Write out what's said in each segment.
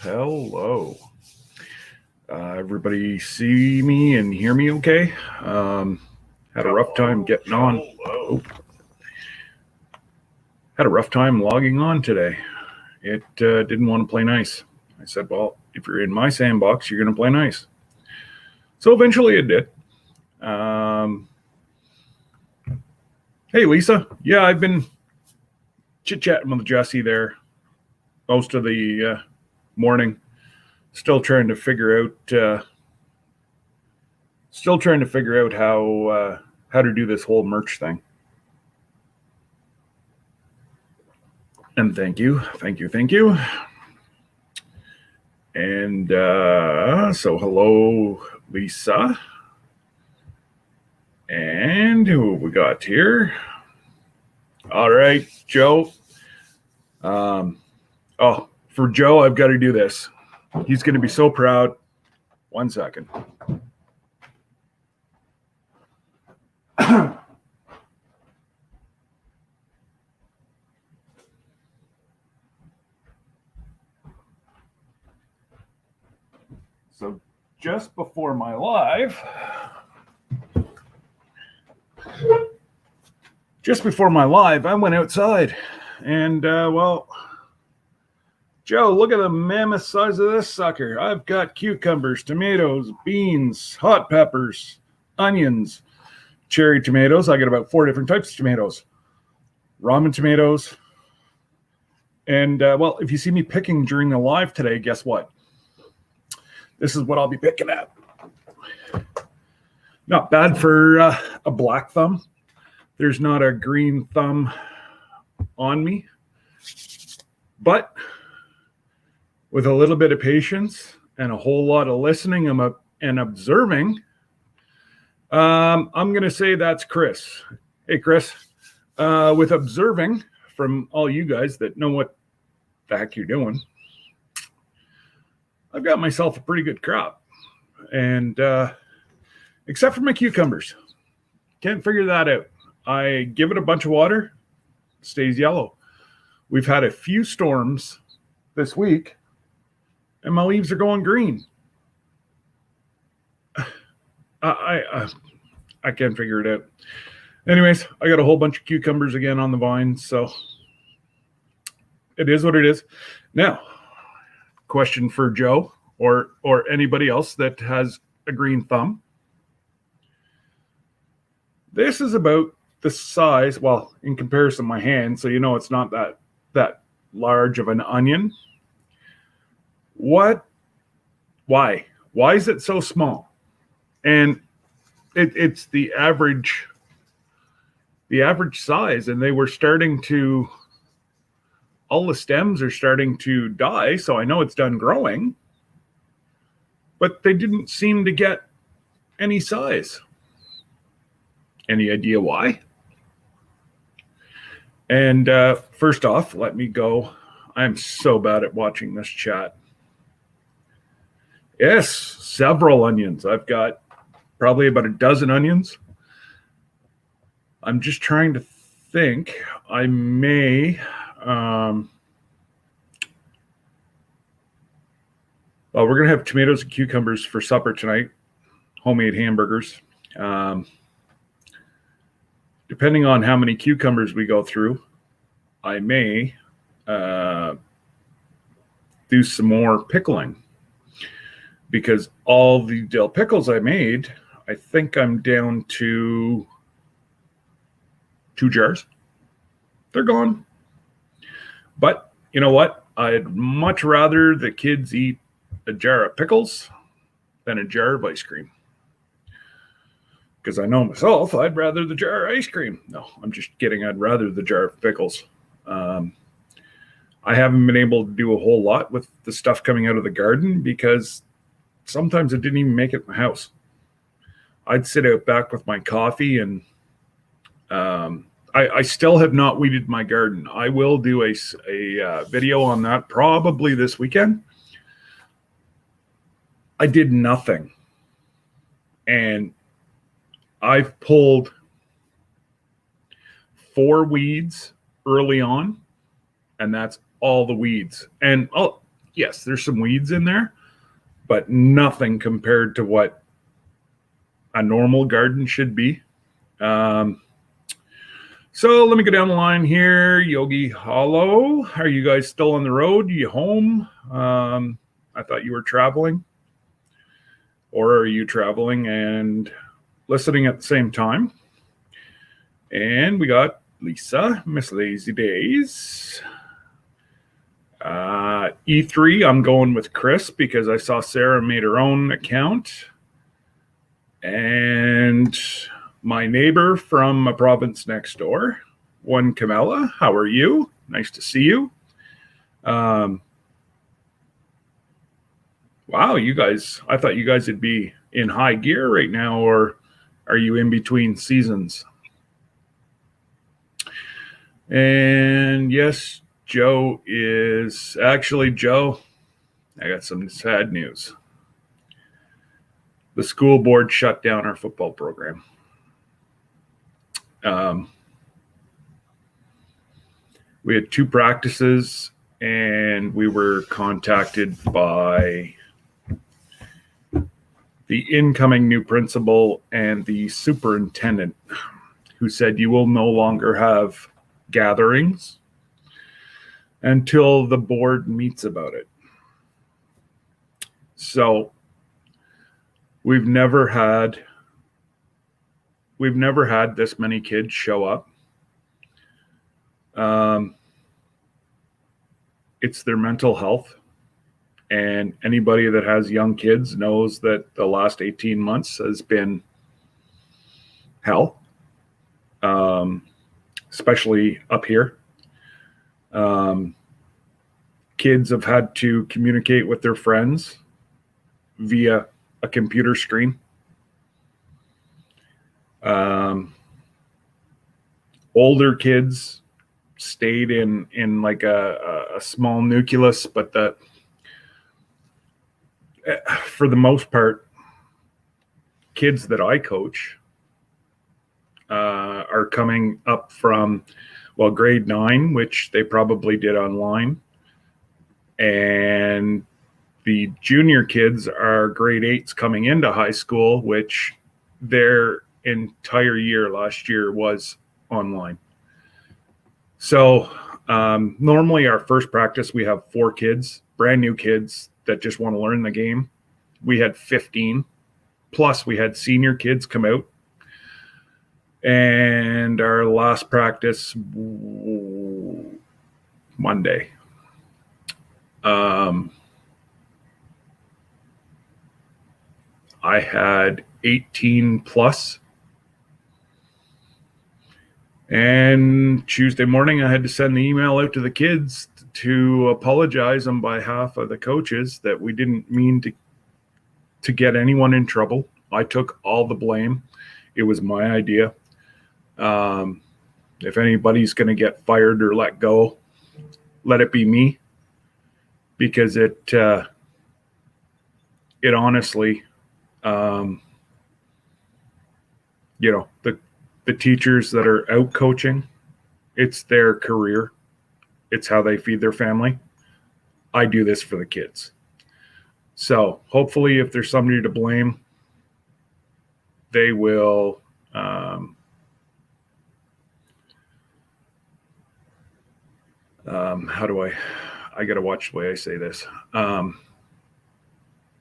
Hello. Everybody see me and hear me okay? Had a rough time getting on. Had a rough time logging on today. It didn't want to play nice. I said, well, if you're in my sandbox, you're going to play nice. So eventually it did. Hey, Lisa. Yeah, I've been chit-chatting with Jesse there most of the morning. Still trying to figure out how to do this whole merch thing. And thank you. And so hello, Lisa. And who we got here? All right, Joe. For Joe, I've got to do this. He's going to be so proud. 1 second. So just before my live, I went outside and, Joe, look at the mammoth size of this sucker. I've got cucumbers, tomatoes, beans, hot peppers, onions, cherry tomatoes. I got about 4 different types of tomatoes, ramen tomatoes. And, if you see me picking during the live today, guess what? This is what I'll be picking at. Not bad for a black thumb. There's not a green thumb on me. But with a little bit of patience and a whole lot of listening and observing, I'm going to say that's Chris. Hey, Chris. With observing from all you guys that know what the heck you're doing, I've got myself a pretty good crop. And except for my cucumbers. Can't figure that out. I give it a bunch of water, it stays yellow. We've had a few storms this week, and my leaves are going green. I can't figure it out. Anyways, I got a whole bunch of cucumbers again on the vine, so it is what it is. Now, question for Joe or anybody else that has a green thumb. This is about the size, well, in comparison to my hand, so you know it's not that large of an onion. Why is it so small? And it's the average size, and all the stems are starting to die, so I know it's done growing, but they didn't seem to get any size. Any idea why? And first off, let me go. I'm so bad at watching this chat. Yes, several onions. I've got probably about a dozen onions. I'm just trying to think. I may... we're going to have tomatoes and cucumbers for supper tonight. Homemade hamburgers. Depending on how many cucumbers we go through, I may do some more pickling. Because all the dill pickles I made, I think I'm down to 2 jars. They're gone. But you know what? I'd much rather the kids eat a jar of pickles than a jar of ice cream. Because I know myself, I'd rather the jar of ice cream. No, I'm just kidding. I'd rather the jar of pickles. I haven't been able to do a whole lot with the stuff coming out of the garden because sometimes it didn't even make it in my house. I'd sit out back with my coffee and I still have not weeded my garden. I will do a video on that probably this weekend. I did nothing. And I've pulled 4 weeds early on, and that's all the weeds. And yes, there's some weeds in there, but nothing compared to what a normal garden should be. So let me go down the line here. Yogi Hollow, are you guys still on the road? Are you home? I thought you were traveling. Or are you traveling and listening at the same time? And we got Lisa, Miss Lazy Days. E3, I'm going with Chris because I saw Sarah made her own account. And my neighbor from a province next door, one Camilla, how are you? Nice to see you. Wow, you guys, I thought you guys would be in high gear right now, or are you in between seasons? And yes, Joe, I got some sad news. The school board shut down our football program. We had 2 practices, and we were contacted by the incoming new principal and the superintendent, who said you will no longer have gatherings until the board meets about it. So we've never had this many kids show up. It's their mental health. And anybody that has young kids knows that the last 18 months has been hell, especially up here. Kids have had to communicate with their friends via a computer screen. Older kids stayed in like a small nucleus, but for the most part, kids that I coach are coming up from, grade 9, which they probably did online. And the junior kids are grade 8s coming into high school, which their entire year last year was online. So normally our first practice, we have 4 kids, brand new kids that just want to learn the game. We had 15, plus we had senior kids come out. And our last practice, Monday. I had 18 plus. And Tuesday morning, I had to send the email out to the kids to apologize on behalf of the coaches that we didn't mean to get anyone in trouble. I took all the blame. It was my idea. If anybody's going to get fired or let go, let it be me, because it honestly, the teachers that are out coaching, it's their career. It's how they feed their family. I do this for the kids. So hopefully if there's somebody to blame, they will I got to watch the way I say this.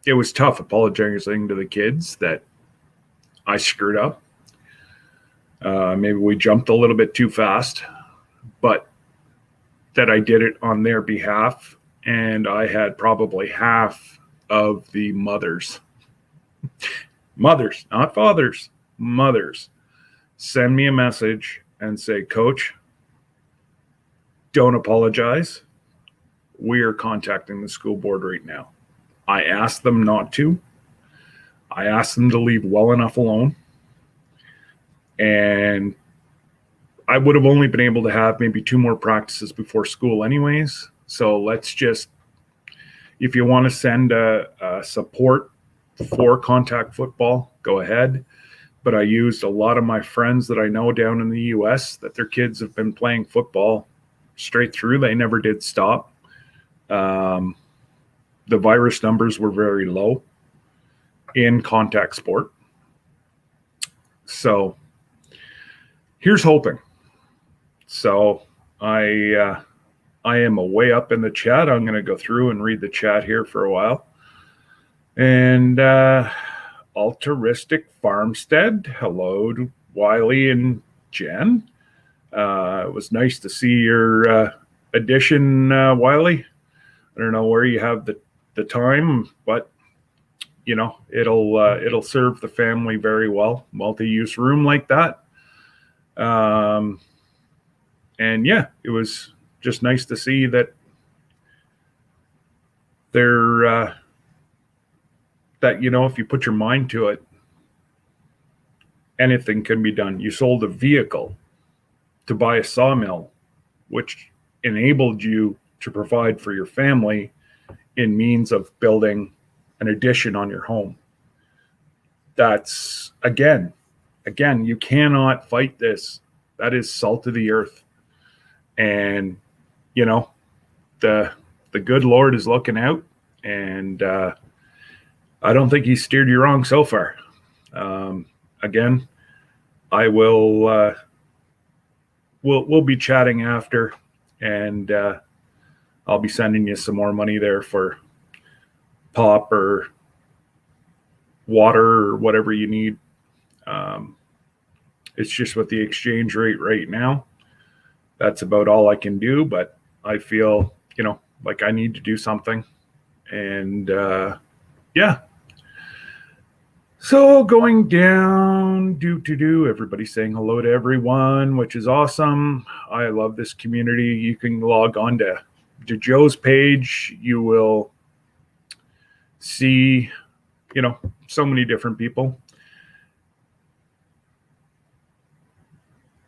It was tough apologizing to the kids that I screwed up. Maybe we jumped a little bit too fast, but that I did it on their behalf. And I had probably half of the mothers, not fathers, mothers, send me a message and say, Coach, don't apologize. We are contacting the school board right now. I asked them not to. I asked them to leave well enough alone. And I would have only been able to have maybe 2 more practices before school anyways. So let's just, if you want to send a support for contact football, go ahead. But I used a lot of my friends that I know down in the US that their kids have been playing football straight through. They never did stop. The virus numbers were very low in contact sport. So here's hoping. So I am way up in the chat. I'm going to go through and read the chat here for a while. And Altruistic Farmstead, hello to Wiley and Jen. It was nice to see your addition, Wiley. I don't know where you have the time, but you know it'll serve the family very well. Multi-use room like that, and yeah, it was just nice to see that they're that if you put your mind to it, anything can be done. You sold a vehicle to buy a sawmill, which enabled you to provide for your family in means of building an addition on your home. That's again, you cannot fight this. That is salt of the earth. And the good Lord is looking out, and I don't think he's steered you wrong so far. Again, I will we'll be chatting after, and I'll be sending you some more money there for pop or water or whatever you need. It's just with the exchange rate right now, that's about all I can do, but I feel like I need to do something. And yeah, so going down, everybody's saying hello to everyone, which is awesome. I love this community. You can log on to Joe's page. You will see, so many different people.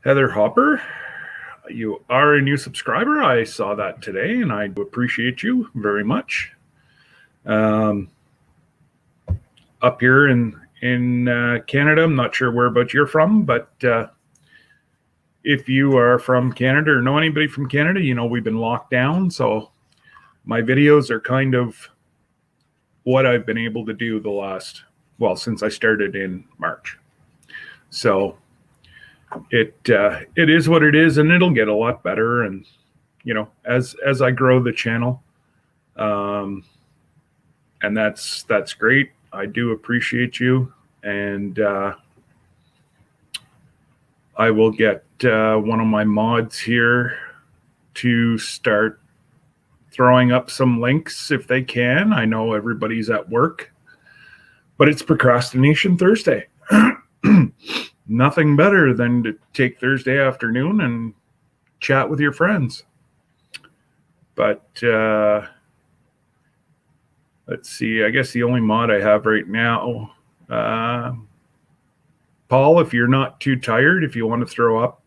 Heather Hopper, you are a new subscriber. I saw that today, and I appreciate you very much. Up here in Canada, I'm not sure whereabouts you're from, but if you are from Canada or know anybody from Canada, we've been locked down. So my videos are kind of what I've been able to do since I started in March. So it is what it is, and it'll get a lot better. And as I grow the channel, and that's great. I do appreciate you, and I will get one of my mods here to start throwing up some links if they can. I know everybody's at work, but it's Procrastination Thursday. Nothing better than to take Thursday afternoon and chat with your friends. But let's see. I guess the only mod I have right now, Paul, if you're not too tired, if you want to throw up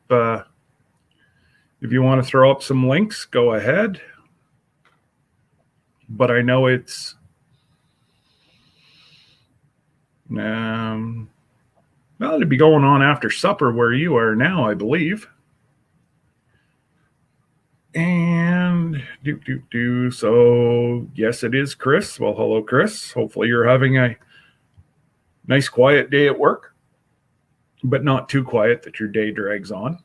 some links, go ahead. But I know it's it'd be going on after supper where you are now, I believe. And so yes, it is Chris. Well, hello, Chris. Hopefully you're having a nice quiet day at work, but not too quiet that your day drags on.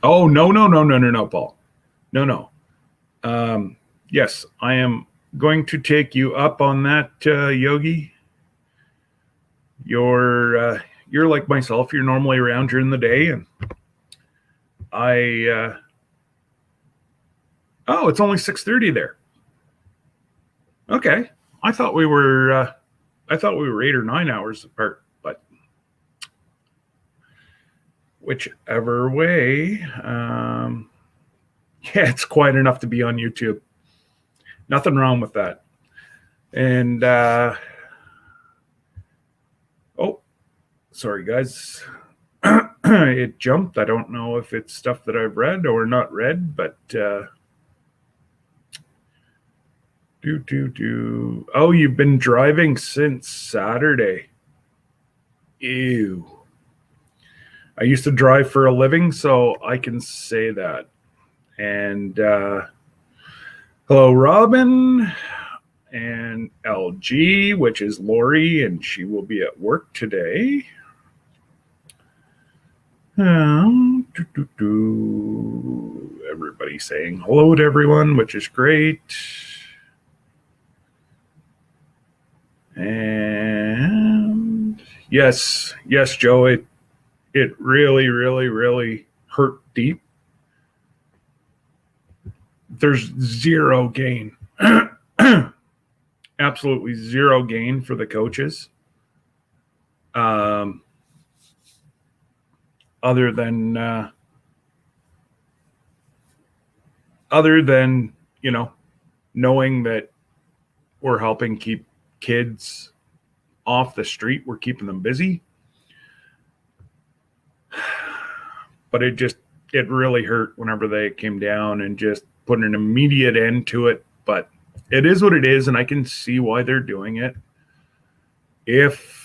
Oh, no, Paul. No. Yes, I am going to take you up on that, Yogi. You're like myself. You're normally around during the day, and it's only 6:30 there. Okay, I thought we were 8 or 9 hours apart, but whichever way, yeah, it's quiet enough to be on YouTube. Nothing wrong with that. And Sorry, guys. It jumped. I don't know if it's stuff that I've read or not read, but Oh, you've been driving since Saturday. Ew. I used to drive for a living, so I can say that. And hello, Robin, and LG, which is Lori, and she will be at work today. Everybody saying hello to everyone, which is great. And yes, Joe, it really, really, really hurt deep. There's zero gain. Absolutely zero gain for the coaches. Other than knowing that we're helping keep kids off the street, we're keeping them busy. But it really hurt whenever they came down and just put an immediate end to it. But it is what it is, and I can see why they're doing it. If,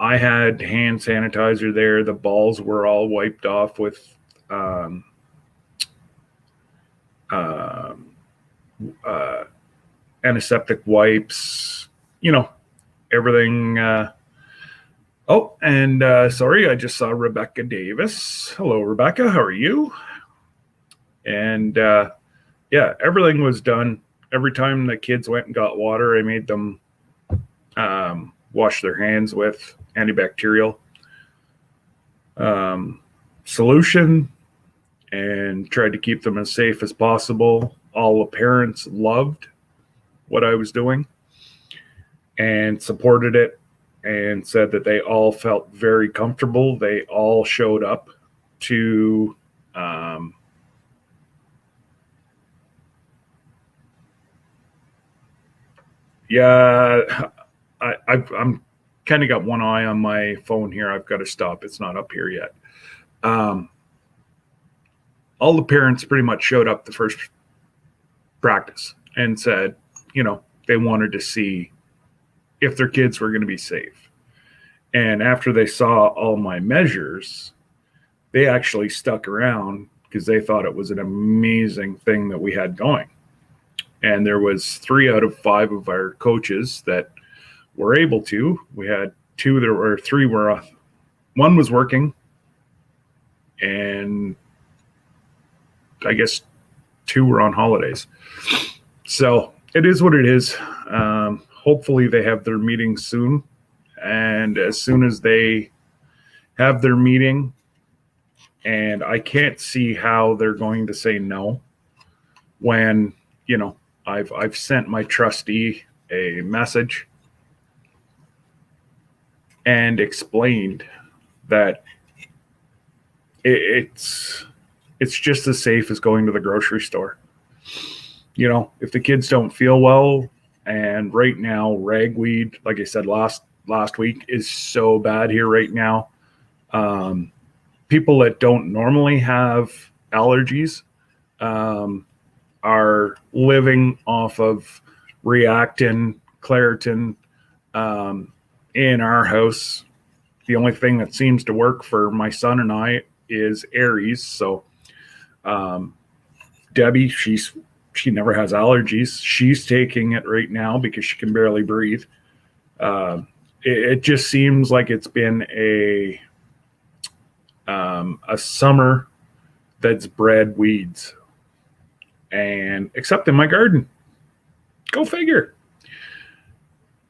I had hand sanitizer there, the balls were all wiped off with antiseptic wipes, everything. Sorry, I just saw Rebecca Davis. Hello, Rebecca. How are you? And everything was done. Every time the kids went and got water, I made them wash their hands with antibacterial solution and tried to keep them as safe as possible. All the parents loved what I was doing and supported it and said that they all felt very comfortable. They all showed up to I'm kind of got one eye on my phone here. I've got to stop. It's not up here yet. All the parents pretty much showed up the first practice and said, they wanted to see if their kids were going to be safe. And after they saw all my measures, they actually stuck around because they thought it was an amazing thing that we had going. And there was 3 out of 5 of our coaches that were able to. We had 2, there were 3 were, one was working, and I guess 2 were on holidays. So it is what it is. Hopefully they have their meeting soon. And as soon as they have their meeting, and I can't see how they're going to say no when, I've sent my trustee a message and explained that it's just as safe as going to the grocery store. If the kids don't feel well, and right now ragweed, like I said last week, is so bad here right now. People that don't normally have allergies are living off of Reactin, Claritin. In our house, the only thing that seems to work for my son and I is Aries. So Debbie, she never has allergies. She's taking it right now because she can barely breathe. It just seems like it's been a summer that's bred weeds, and except in my garden. Go figure.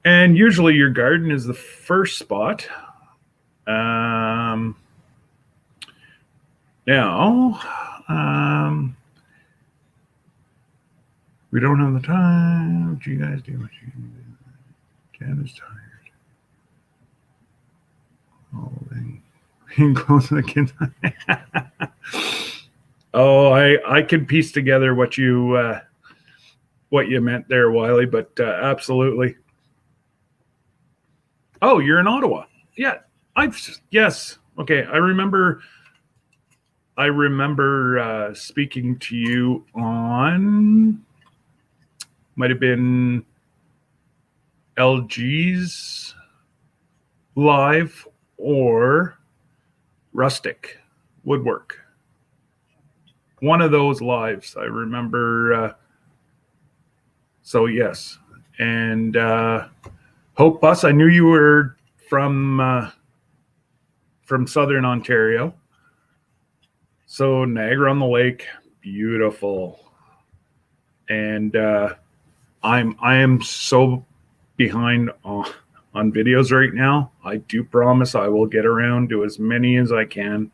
And usually your garden is the first spot. Now, we don't have the time. What you guys do? Ken is tired. Being close to the kids. Oh, I can piece together what you meant there, Wiley. But absolutely. Oh, you're in Ottawa. Yeah. Yes. Okay. I remember speaking to you on, might have been LG's live or Rustic Woodwork. One of those lives, I remember. So yes, and Hope Bus. I knew you were from Southern Ontario. So Niagara on the Lake, beautiful, and I am so behind on videos right now. I do promise I will get around to as many as I can.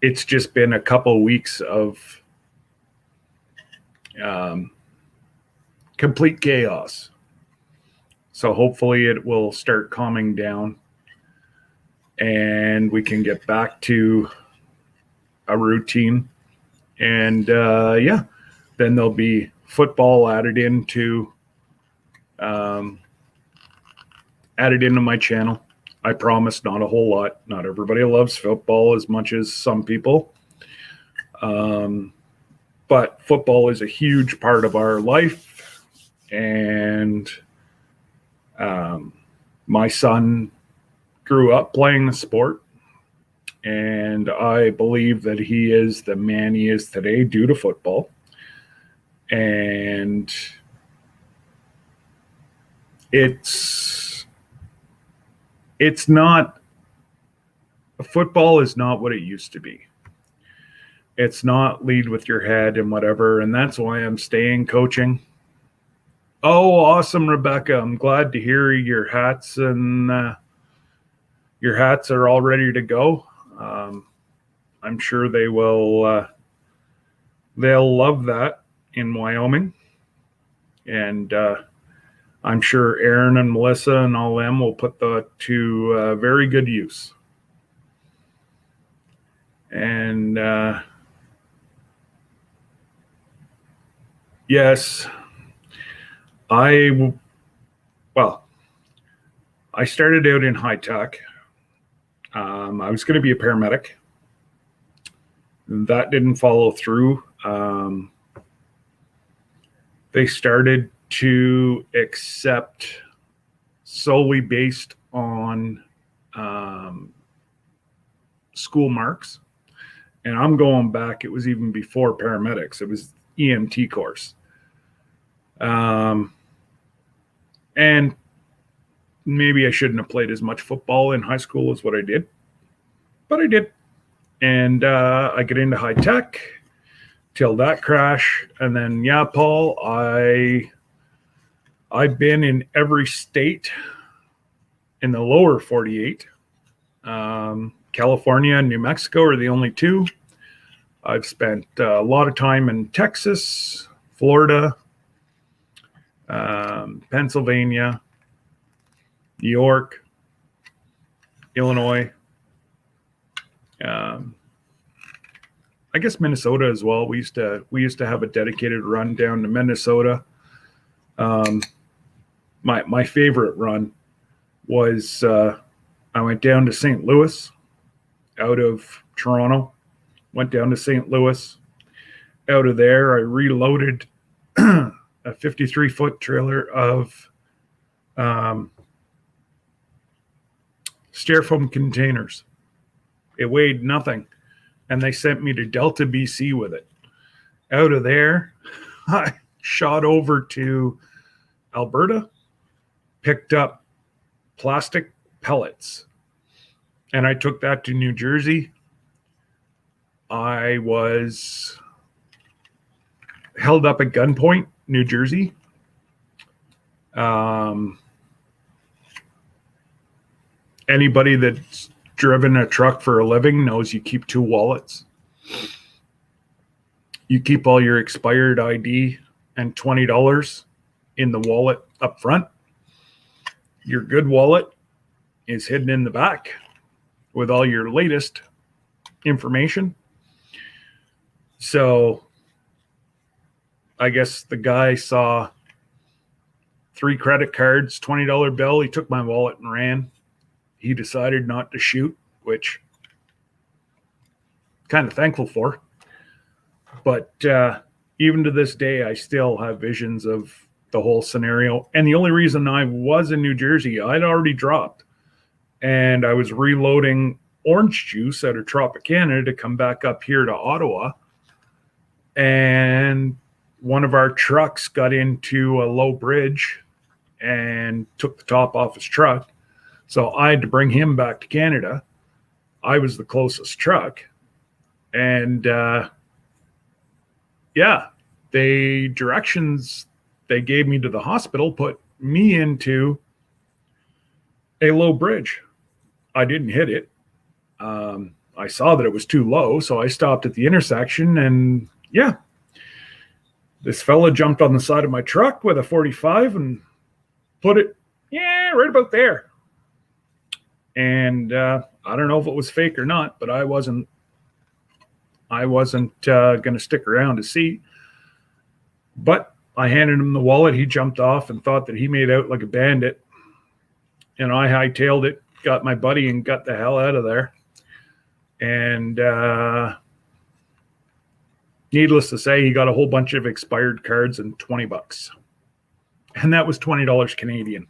It's just been a couple weeks of complete chaos. So hopefully it will start calming down and we can get back to a routine. And then there'll be football added into my channel. I promise not a whole lot. Not everybody loves football as much as some people. But football is a huge part of our life. And my son grew up playing the sport. And I believe that he is the man he is today due to football. And it's not, football is not what it used to be. It's not lead with your head and whatever. And that's why I'm staying coaching. Oh, awesome, Rebecca. I'm glad to hear your hats and your hats are all ready to go. I'm sure they will, they'll love that in Wyoming. And I'm sure Aaron and Melissa and all them will put that to very good use. And yes, I started out in high tech. I was going to be a paramedic. That didn't follow through. They started to accept solely based on school marks. And I'm going back, it was even before paramedics. It was EMT course. And maybe I shouldn't have played as much football in high school as what I did. But I did. And I get into high tech till that crash. And then, yeah, Paul, I've been in every state in the lower 48. California and New Mexico are the only two. I've spent a lot of time in Texas, Florida, Pennsylvania, New York, Illinois, I guess Minnesota as well. We used to have a dedicated run down to Minnesota. My favorite run was I went down to St. Louis out of Toronto, went down to St. Louis. Out of there, I reloaded a 53-foot trailer of styrofoam containers. It weighed nothing. And they sent me to Delta, BC with it. Out of there, I shot over to Alberta, picked up plastic pellets, and I took that to New Jersey. I was held up at gunpoint, New Jersey. Anybody that's driven a truck for a living knows you keep two wallets. You keep all your expired ID and $20 in the wallet up front. Your good wallet is hidden in the back with all your latest information. So I guess the guy saw 3 credit cards, $20 bill. He took my wallet and ran. He decided not to shoot, which kind of thankful for. But even to this day, I still have visions of the whole scenario. And the only reason I was in New Jersey, I'd already dropped. And I was reloading orange juice out of Tropicana to come back up here to Ottawa. And one of our trucks got into a low bridge and took the top off his truck. So I had to bring him back to Canada. I was the closest truck. And the directions they gave me to the hospital put me into a low bridge. I didn't hit it. I saw that it was too low, so I stopped at the intersection, and this fella jumped on the side of my truck with a 45 and put it, right about there. And I don't know if it was fake or not, but I wasn't going to stick around to see. But I handed him the wallet. He jumped off and thought that he made out like a bandit. And I hightailed it, got my buddy, and got the hell out of there. And needless to say, he got a whole bunch of expired cards and $20. And that was $20 Canadian.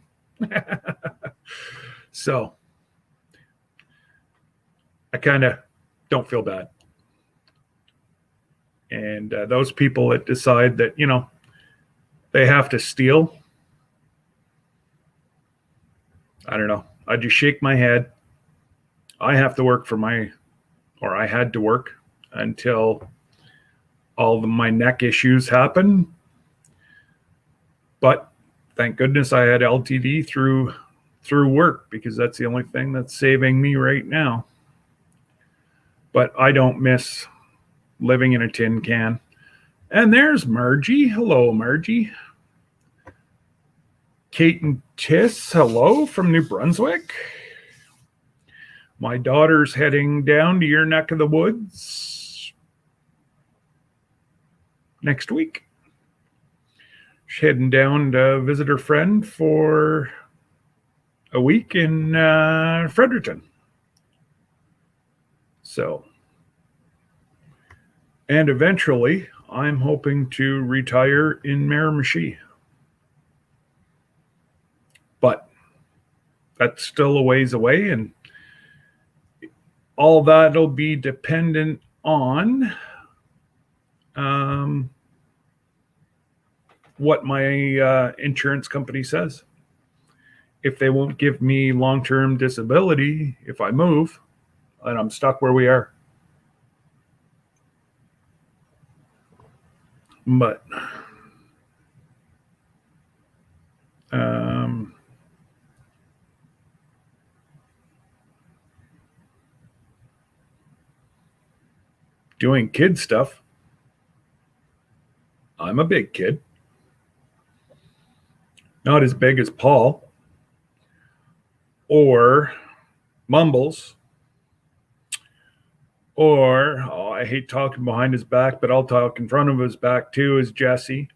So I kind of don't feel bad. And those people that decide that, they have to steal, I don't know. I just shake my head. I have to work I had to work until all of my neck issues happen. But thank goodness I had LTD through work, because that's the only thing that's saving me right now. But I don't miss living in a tin can. And there's Margie. Hello, Margie. Kate and Tiss, hello from New Brunswick. My daughter's heading down to your neck of the woods next week. She's heading down to visit her friend for a week in Fredericton. So, and eventually, I'm hoping to retire in Miramichi. But that's still a ways away, and all that'll be dependent on what my insurance company says. If they won't give me long-term disability if I move, then I'm stuck where we are. But doing kid stuff, I'm a big kid. Not as big as Paul or Mumbles or, I hate talking behind his back, but I'll talk in front of his back too, is Jesse.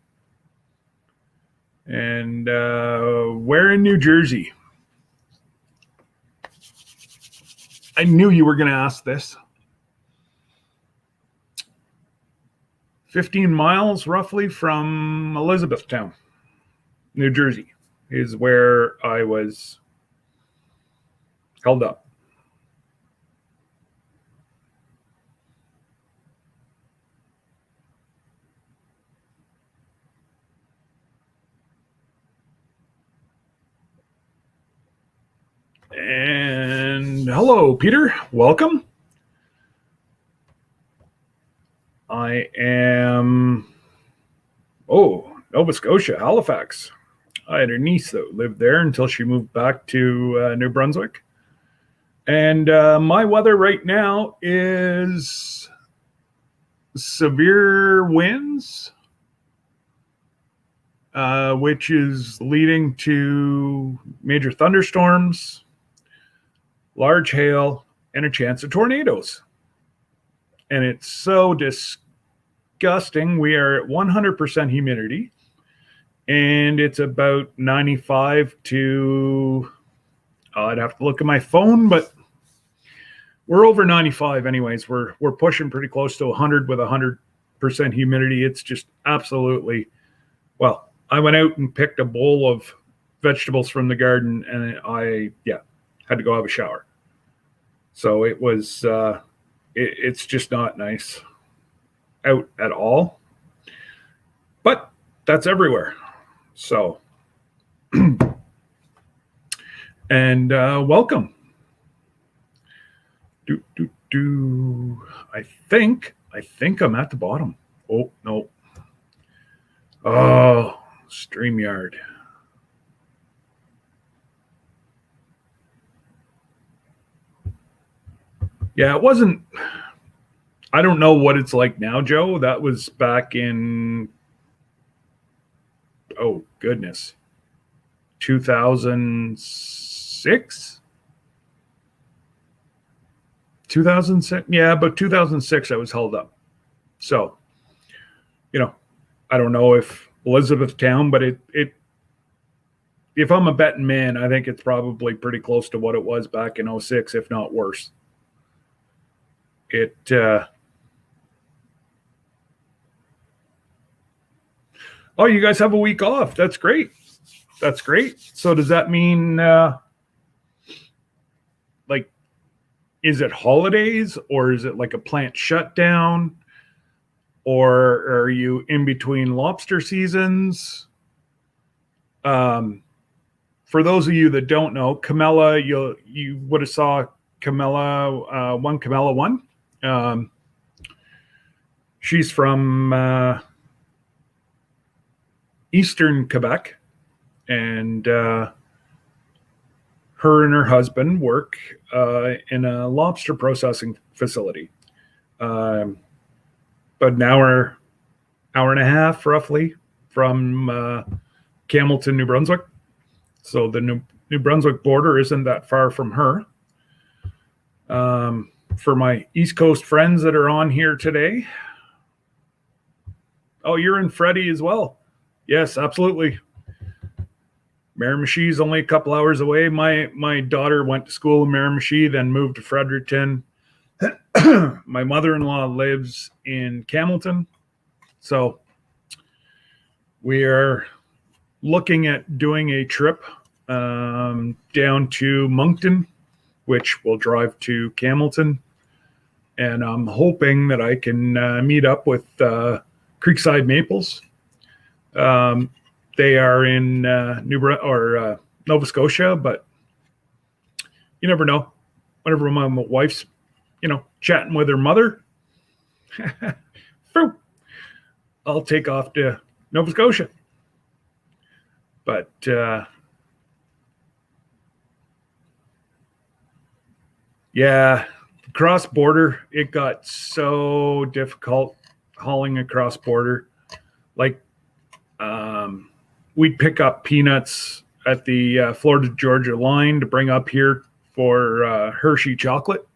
And where in New Jersey? I knew you were going to ask this. 15 miles roughly from Elizabethtown, New Jersey, is where I was held up. And hello, Peter. Welcome. I am, Nova Scotia, Halifax. I had a niece that lived there until she moved back to New Brunswick. And my weather right now is severe winds, which is leading to major thunderstorms, large hail, and a chance of tornadoes. And it's so disgusting. We are at 100% humidity. and it's about 95 to, I'd have to look at my phone, but we're over 95 anyways. We're pushing pretty close to 100 with 100% humidity. It's just absolutely, well, I went out and picked a bowl of vegetables from the garden, and I had to go have a shower. So it was it's just not nice out at all. But that's everywhere. So and welcome. I think I'm at the bottom. Oh no. Oh, StreamYard. Yeah, it wasn't. I don't know what it's like now, Joe. That was back in, oh goodness, 2006. 2006, yeah, but 2006 I was held up. So, I don't know if Elizabethtown, but it if I'm a betting man, I think it's probably pretty close to what it was back in 06, if not worse. It oh, you guys have a week off. That's great. That's great. So does that mean like, is it holidays, or is it like a plant shutdown, or are you in between lobster seasons? For those of you that don't know, Camilla, you would have saw Camilla one. She's from Eastern Quebec, and her and her husband work in a lobster processing facility. But an hour and a half roughly from Campbellton, New Brunswick. So the New Brunswick border isn't that far from her. For my East Coast friends that are on here today. Oh, you're in Freddie as well. Yes, absolutely. Miramichi is only a couple hours away. My daughter went to school in Miramichi, then moved to Fredericton. My mother-in-law lives in Campbellton. So we are looking at doing a trip down to Moncton, which will drive to Campbellton. And I'm hoping that I can meet up with Creekside Maples. They are in Nova Scotia, but you never know. Whenever my wife's, chatting with her mother, I'll take off to Nova Scotia. But yeah, cross border, it got so difficult hauling across border. Like, we'd pick up peanuts at the Florida-Georgia line to bring up here for Hershey chocolate.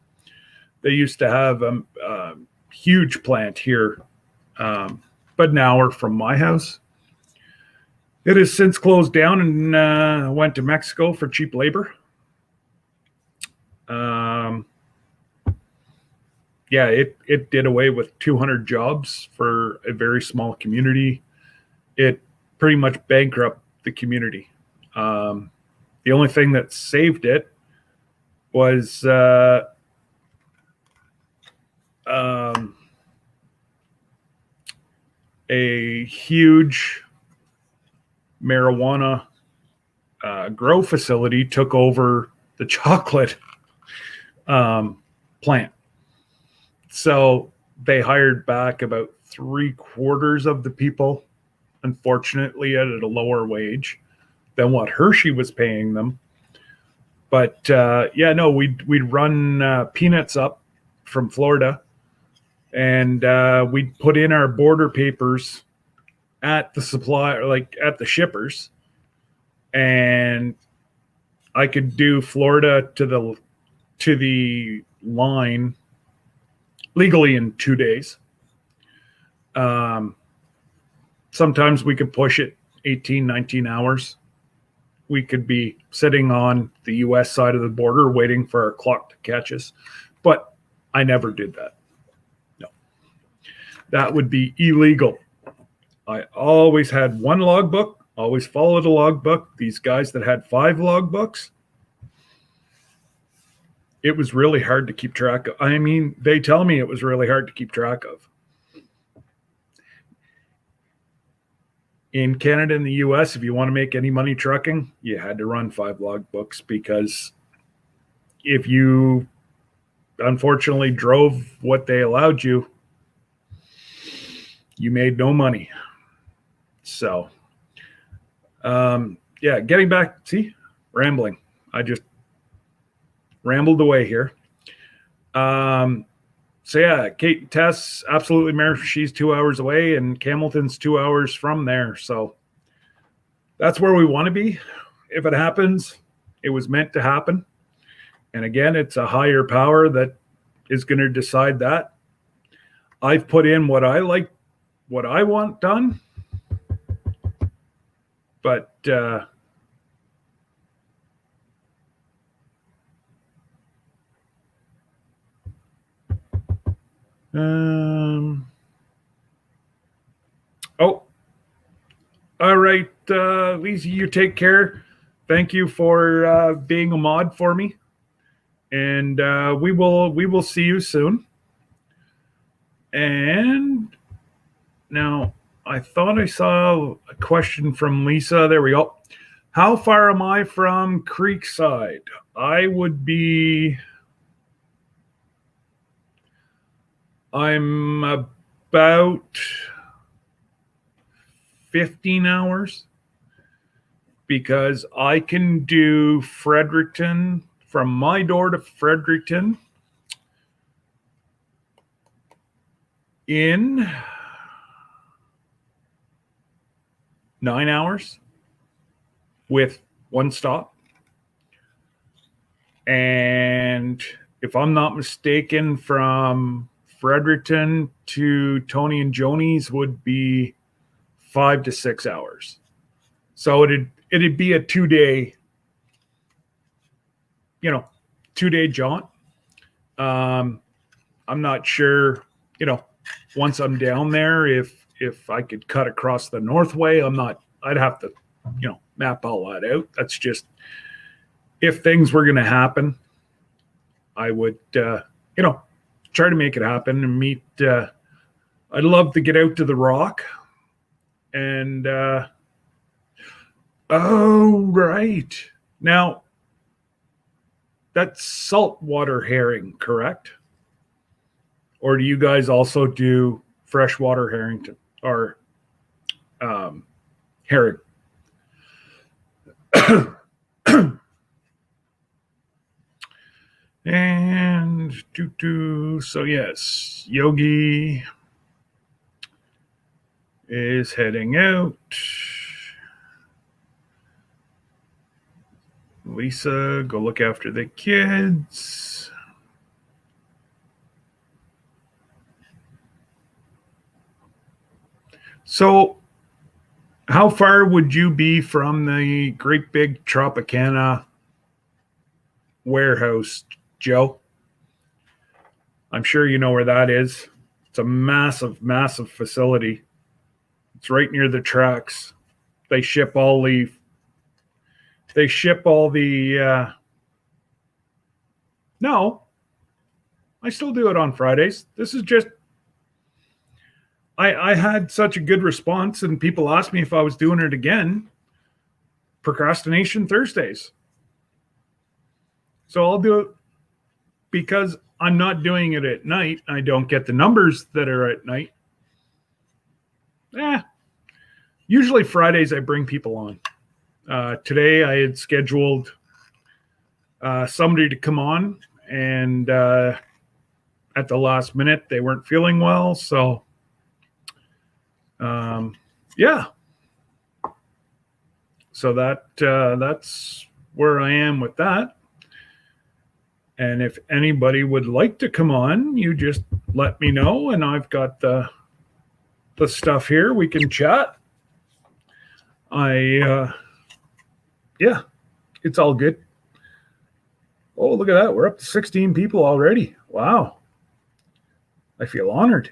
They used to have a huge plant here, but an hour from my house. It has since closed down and went to Mexico for cheap labor. Yeah, it did away with 200 jobs for a very small community. It pretty much bankrupted the community. The only thing that saved it was a huge marijuana grow facility took over the chocolate plant. So they hired back about 3/4 of the people, unfortunately, at a lower wage than what Hershey was paying them. But we'd run peanuts up from Florida, and we'd put in our border papers at the supplier, like at the shippers, and I could do Florida to the line legally in 2 days. Sometimes we could push it 18, 19 hours. We could be sitting on the US side of the border waiting for our clock to catch us. But I never did that. No. That would be illegal. I always had one logbook, always followed a logbook. These guys that had 5 logbooks, it was really hard to keep track of. I mean, they tell me it was really hard to keep track of. In Canada and the US, if you want to make any money trucking, you had to run 5 logbooks, because if you unfortunately drove what they allowed you, you made no money. So, yeah, getting back, see, rambling. I just rambled away here. So yeah, Kate Tess, absolutely mayor. She's 2 hours away, and Camelton's 2 hours from there. So that's where we want to be. If it happens, it was meant to happen. And again, it's a higher power that is going to decide that. I've put in what I like, what I want done. But oh, all right, Lisa, you take care. Thank you for being a mod for me, and we will see you soon. And now, I thought I saw a question from Lisa. There we go. How far am I from Creekside? I'm about 15 hours, because I can do Fredericton, from my door to Fredericton, in 9 hours with 1 stop. And if I'm not mistaken, from Fredericton to Tony and Joni's would be 5 to 6 hours. So it'd be a 2-day, 2-day jaunt. I'm not sure, once I'm down there, if I could cut across the Northway. I'd have to, map all that out. That's just, if things were going to happen, I would, try to make it happen and meet. I'd love to get out to the Rock. And, oh, right. Now, that's saltwater herring, correct? Or do you guys also do freshwater herring or herring? And so yes, Yogi is heading out. Lisa, go look after the kids. So how far would you be from the great big Tropicana warehouse, Joe? I'm sure you know where that is. It's a massive, massive facility. It's right near the tracks. They ship all the no, I still do it on Fridays. This is just, I had such a good response, and people asked me if I was doing it again. Procrastination Thursdays. So I'll do it because I'm not doing it at night. I don't get the numbers that are at night. Usually Fridays I bring people on. Today I had scheduled somebody to come on, and at the last minute they weren't feeling well. So yeah. So that's where I am with that. And if anybody would like to come on, you just let me know, and I've got the stuff here. We can chat. Yeah, it's all good. Oh, look at that. We're up to 16 people already. Wow. I feel honored.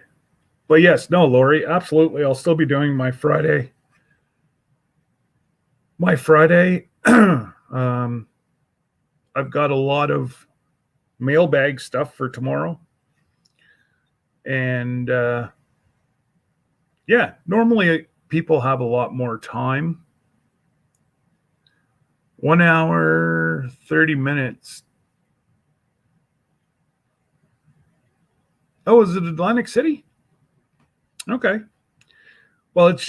But yes, no, Lori, absolutely. I'll still be doing my Friday. My Friday, I've got a lot of mailbag stuff for tomorrow. And yeah, normally people have a lot more time. 1 hour, 30 minutes. Oh, is it Atlantic City? Okay. Well, it's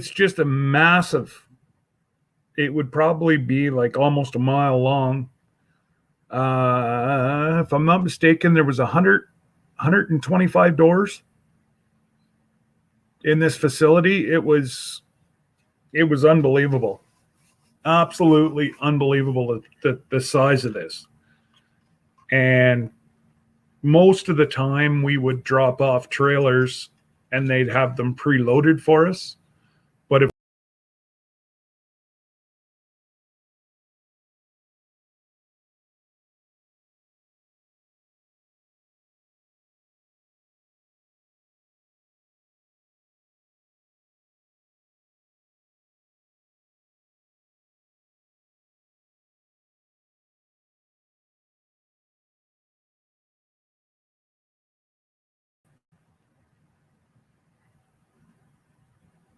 just a massive. It would probably be like almost a mile long. If I'm not mistaken, there was 125 doors in this facility. It was unbelievable, absolutely unbelievable the size of this. And most of the time, we would drop off trailers, and they'd have them preloaded for us. But if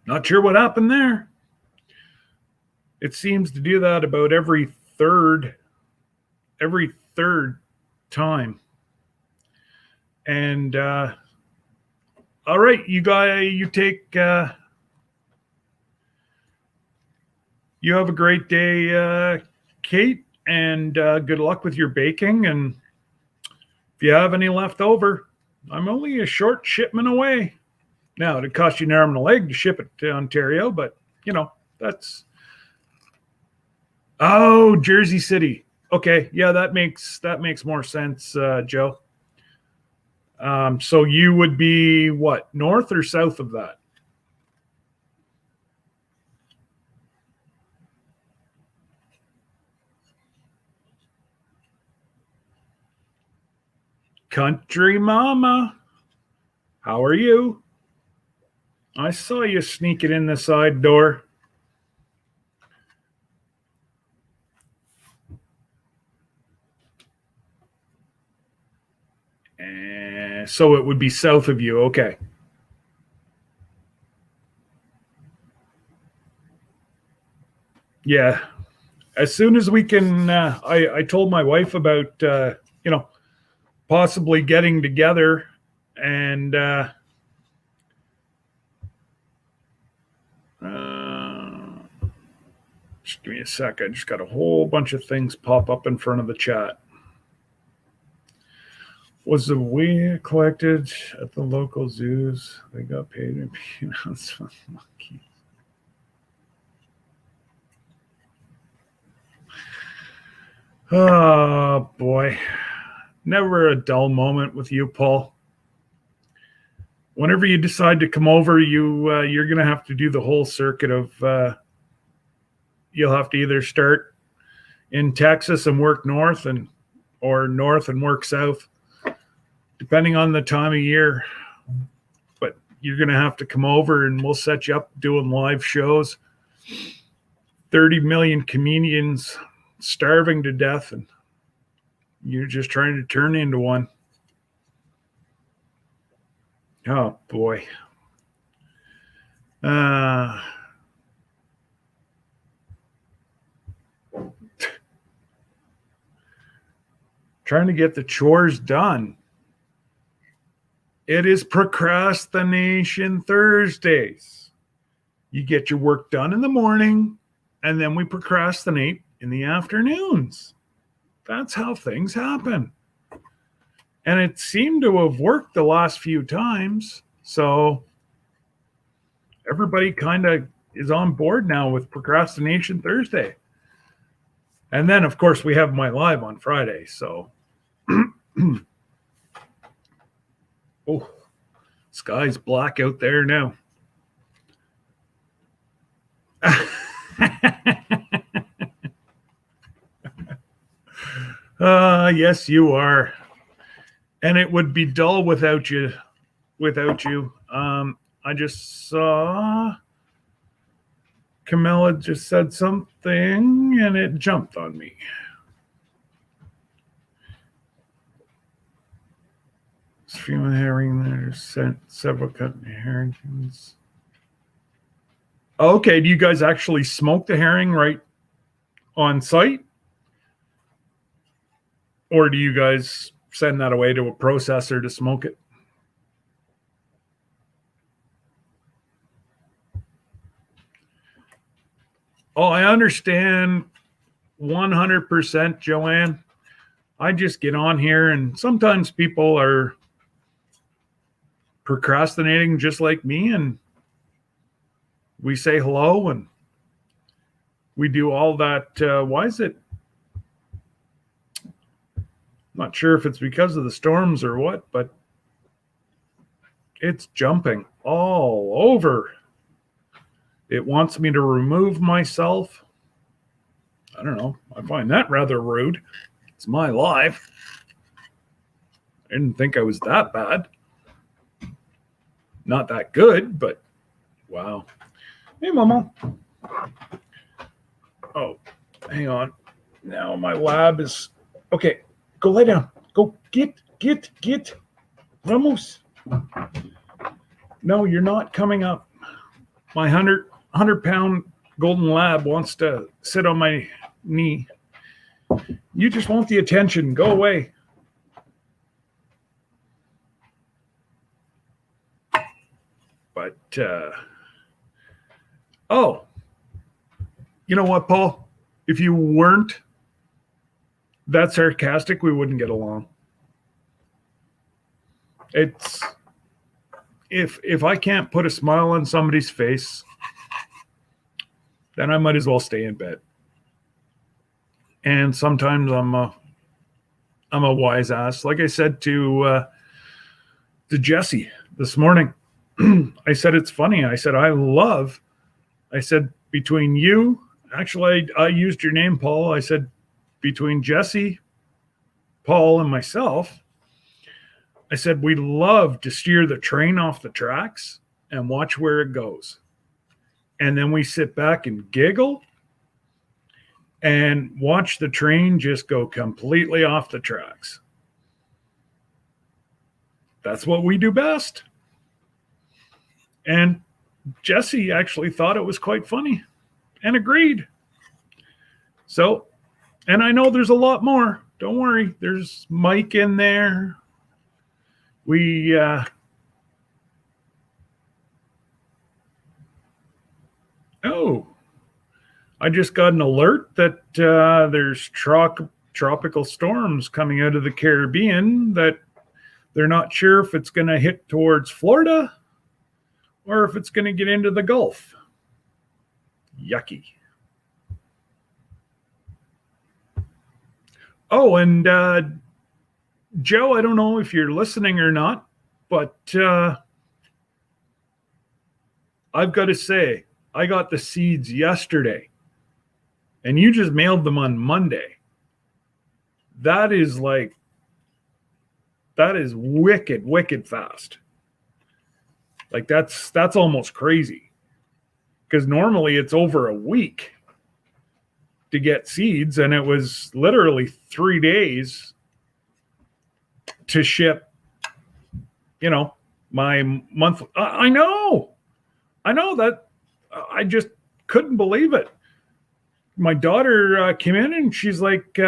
not sure what happened there. It seems to do that about every third time. And all right, you have a great day, Kate, and good luck with your baking. And if you have any left over, I'm only a short shipment away. Now, it'd cost you an arm and a leg to ship it to Ontario, but that's. Oh, Jersey City. Okay, yeah, that makes more sense, Joe. So you would be what, north or south of that? Country Mama, how are you? I saw you sneaking in the side door. So it would be south of you. Okay. Yeah. As soon as we can, I told my wife about, possibly getting together and, just give me a sec. I just got a whole bunch of things pop up in front of the chat. Was the we collected at the local zoos? They got paid in peanuts from monkeys. Oh boy, never a dull moment with you, Paul. Whenever you decide to come over, you're gonna have to do the whole circuit of. You'll have to either start in Texas and work north, or north and work south, depending on the time of year. But you're gonna have to come over, and we'll set you up doing live shows. 30 million comedians starving to death, and you're just trying to turn into one. Oh boy. Uh, Trying to get the chores done. It is Procrastination Thursdays. You get your work done in the morning, and then we procrastinate in the afternoons. That's how things happen. And it seemed to have worked the last few times. So everybody kind of is on board now with Procrastination Thursday. And then, of course, we have my live on Friday. So, oh, sky's black out there now. Yes, you are. And it would be dull without you. I just saw Camilla just said something and it jumped on me. Stream of herring, there's several cut herrings. Okay, do you guys actually smoke the herring right on site? Or do you guys send that away to a processor to smoke it? Oh, I understand 100%, Joanne. I just get on here and sometimes people are procrastinating just like me, and we say hello and we do all that. Why is it? I'm not sure if it's because of the storms or what, but it's jumping all over. It wants me to remove myself. I don't know. I find that rather rude. It's my life. I didn't think I was that bad. Not that good, but wow. Hey, Mama. Oh, hang on. Now my lab is... Okay, go lay down. Go get. Vamos. No, you're not coming up. My 100-pound golden lab wants to sit on my knee. You just want the attention. Go away. But, oh, you know what, Paul? If you weren't that sarcastic, we wouldn't get along. It's, if I can't put a smile on somebody's face, then I might as well stay in bed. And sometimes I'm a wise ass. Like I said to Jesse this morning, I said, it's funny. I said, between you, actually, I used your name, Paul. I said, between Jesse, Paul, and myself, I said, we love to steer the train off the tracks and watch where it goes. And then we sit back and giggle and watch the train just go completely off the tracks. That's what we do best. And Jesse actually thought it was quite funny and agreed. So, and I know there's a lot more. Don't worry. There's Mike in there. I just got an alert that there's tropical storms coming out of the Caribbean that they're not sure if it's going to hit towards Florida or if it's going to get into the Gulf. Yucky. Oh, and Joe, I don't know if you're listening or not, but I've got to say, I got the seeds yesterday, and you just mailed them on Monday. That is wicked fast. Like that's almost crazy, because normally it's over a week to get seeds, and it was literally 3 days to ship, my month. I know that. I just couldn't believe it. My daughter came in and she's like,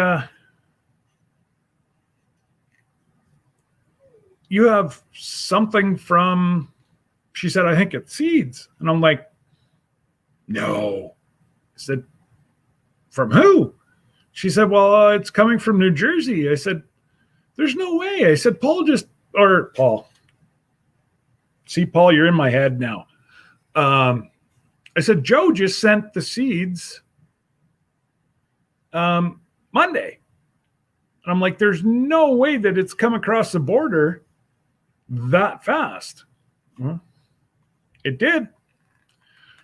you have something from, she said, I think it's seeds. And I'm like, no. I said, from who? She said, well, it's coming from New Jersey. I said, there's no way. I said, Paul. See, Paul, you're in my head now. I said, Joe just sent the seeds Monday. And I'm like, there's no way that it's come across the border that fast. Well, it did.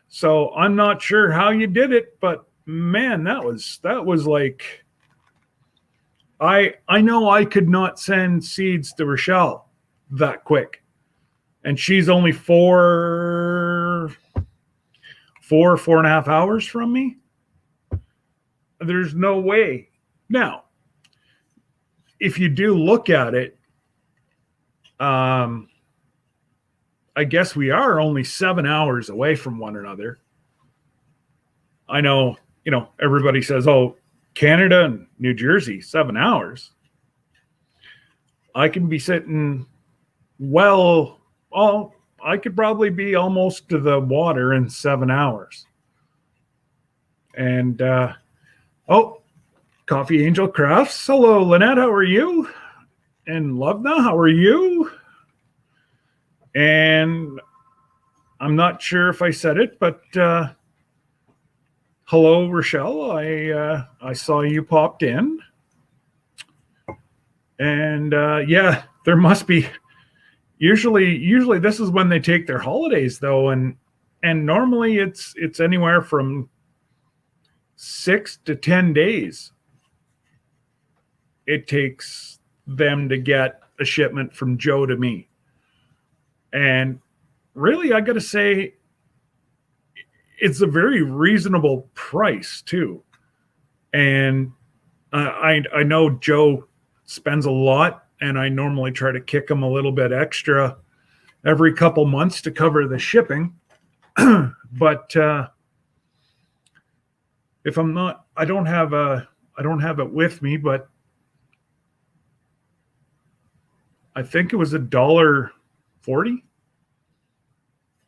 So I'm not sure how you did it, but man, that was like, I know I could not send seeds to Rochelle that quick. And she's only four and a half hours from me. There's no way. Now, if you do look at it, I guess we are only 7 hours away from one another. I know, everybody says, oh, Canada and New Jersey, 7 hours. I can be sitting I could probably be almost to the water in 7 hours. And, Coffee Angel Crafts. Hello, Lynette. How are you? And Lovna, how are you? And I'm not sure if I said it, but hello, Rochelle. I saw you popped in. And yeah, there must be. Usually this is when they take their holidays, though, and normally it's anywhere from 6 to 10 days it takes them to get a shipment from Joe to me. And really, I got to say, it's a very reasonable price too. And I know Joe spends a lot, and I normally try to kick him a little bit extra every couple months to cover the shipping. But if I'm not, I don't have it with me, but I think it was $1.40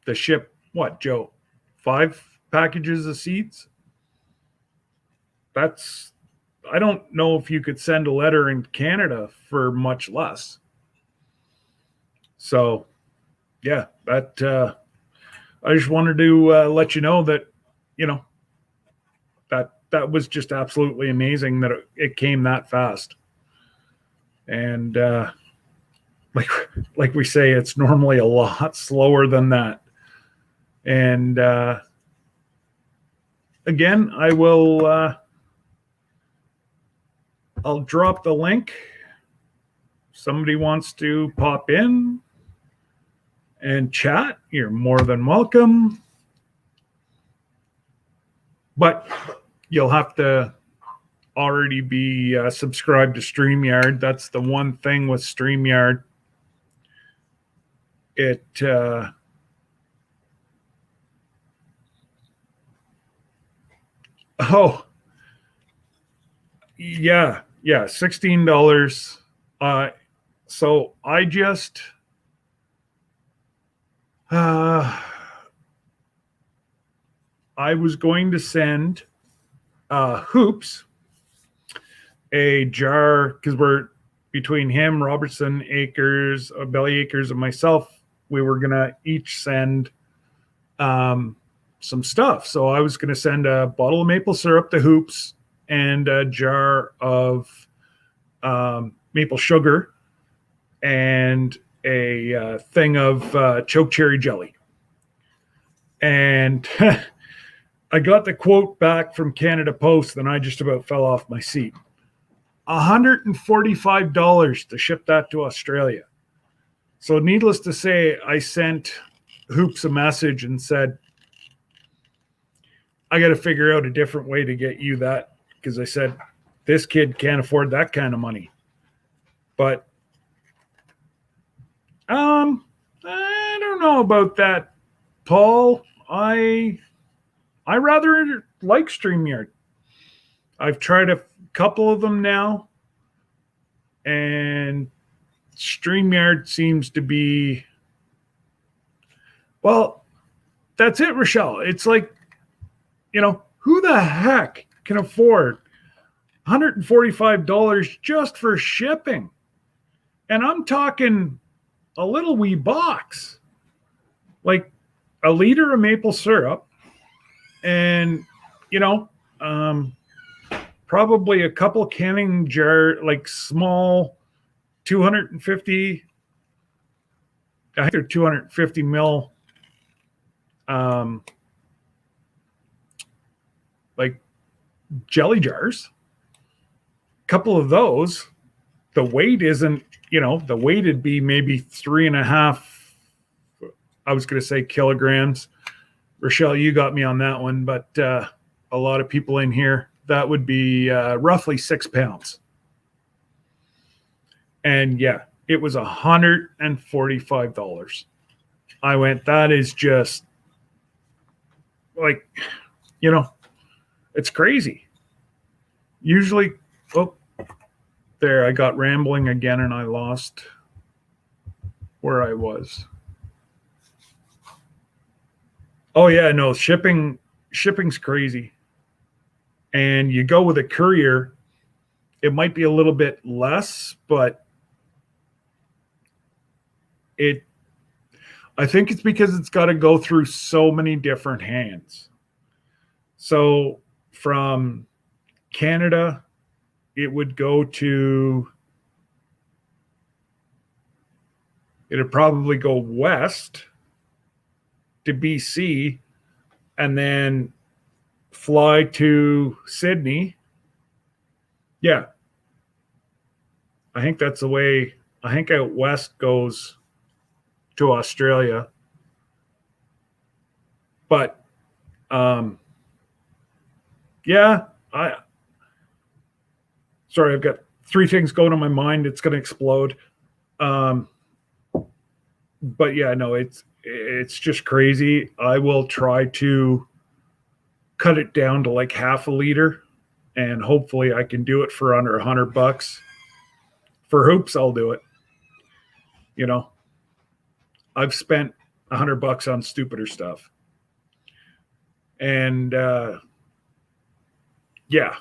to ship what, Joe? 5 packages of seeds? I don't know if you could send a letter in Canada for much less. So, yeah, I just wanted to let you know that, that was just absolutely amazing that it came that fast. And like we say, it's normally a lot slower than that. And again, I will I'll drop the link. Somebody wants to pop in and chat, you're more than welcome. But you'll have to already be subscribed to StreamYard. That's the one thing with StreamYard. It yeah, $16. So I just I was going to send Hoops a jar, because we're between him, Robertson Acres, Belly Acres, and myself, we were gonna each send some stuff. So I was gonna send a bottle of maple syrup to Hoops and a jar of maple sugar and a thing of choke cherry jelly. And I got the quote back from Canada Post, and I just about fell off my seat. $145 to ship that to Australia. So needless to say, I sent Hoops a message and said, I got to figure out a different way to get you that, because I said, this kid can't afford that kind of money. But I don't know about that, Paul. I rather like StreamYard. I've tried a couple of them now, and StreamYard seems to be, well, that's it, Rochelle. It's like, who the heck can afford $145 just for shipping? And I'm talking a little wee box, like a liter of maple syrup, and probably a couple canning jar, like small 250, I think they're 250 mil like jelly jars, a couple of those, the weight isn't, the weight would be maybe 3.5, I was going to say kilograms. Rochelle, you got me on that one, but a lot of people in here, that would be roughly 6 pounds. And yeah, it was $145. I went, that is just like, it's crazy. Usually, there, I got rambling again and I lost where I was. Oh yeah, no, shipping's crazy. And you go with a courier, it might be a little bit less, but I think it's because it's got to go through so many different hands. So from Canada, it would go to, it'd probably go west to BC and then fly to Sydney. Yeah. I think that's the way, I think out west goes to Australia. But yeah, sorry, I've got 3 things going on my mind. It's going to explode. But yeah, no, it's just crazy. I will try to cut it down to like half a liter, and hopefully I can do it for under $100. For hoops, I'll do it. I've spent $100 on stupider stuff. And yeah.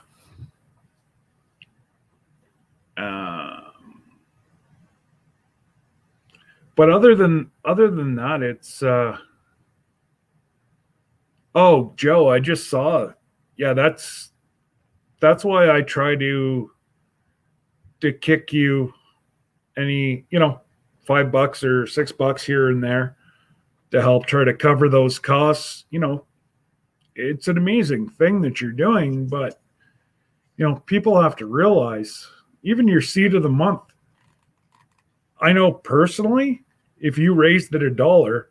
But other than that, it's oh, Joe, I just saw. Yeah, that's why I try to kick you any, $5 or $6 here and there to help try to cover those costs. It's an amazing thing that you're doing, but people have to realize even your seed of the month. I know personally, if you raised it $1,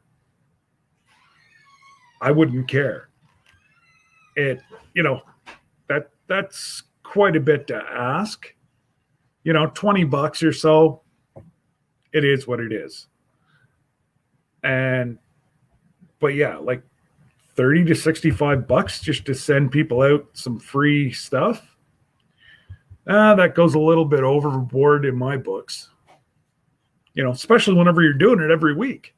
I wouldn't care. That's quite a bit to ask. $20 or so, it is what it is. But yeah, like $30 to $65 just to send people out some free stuff. That goes a little bit overboard in my books. Especially whenever you're doing it every week.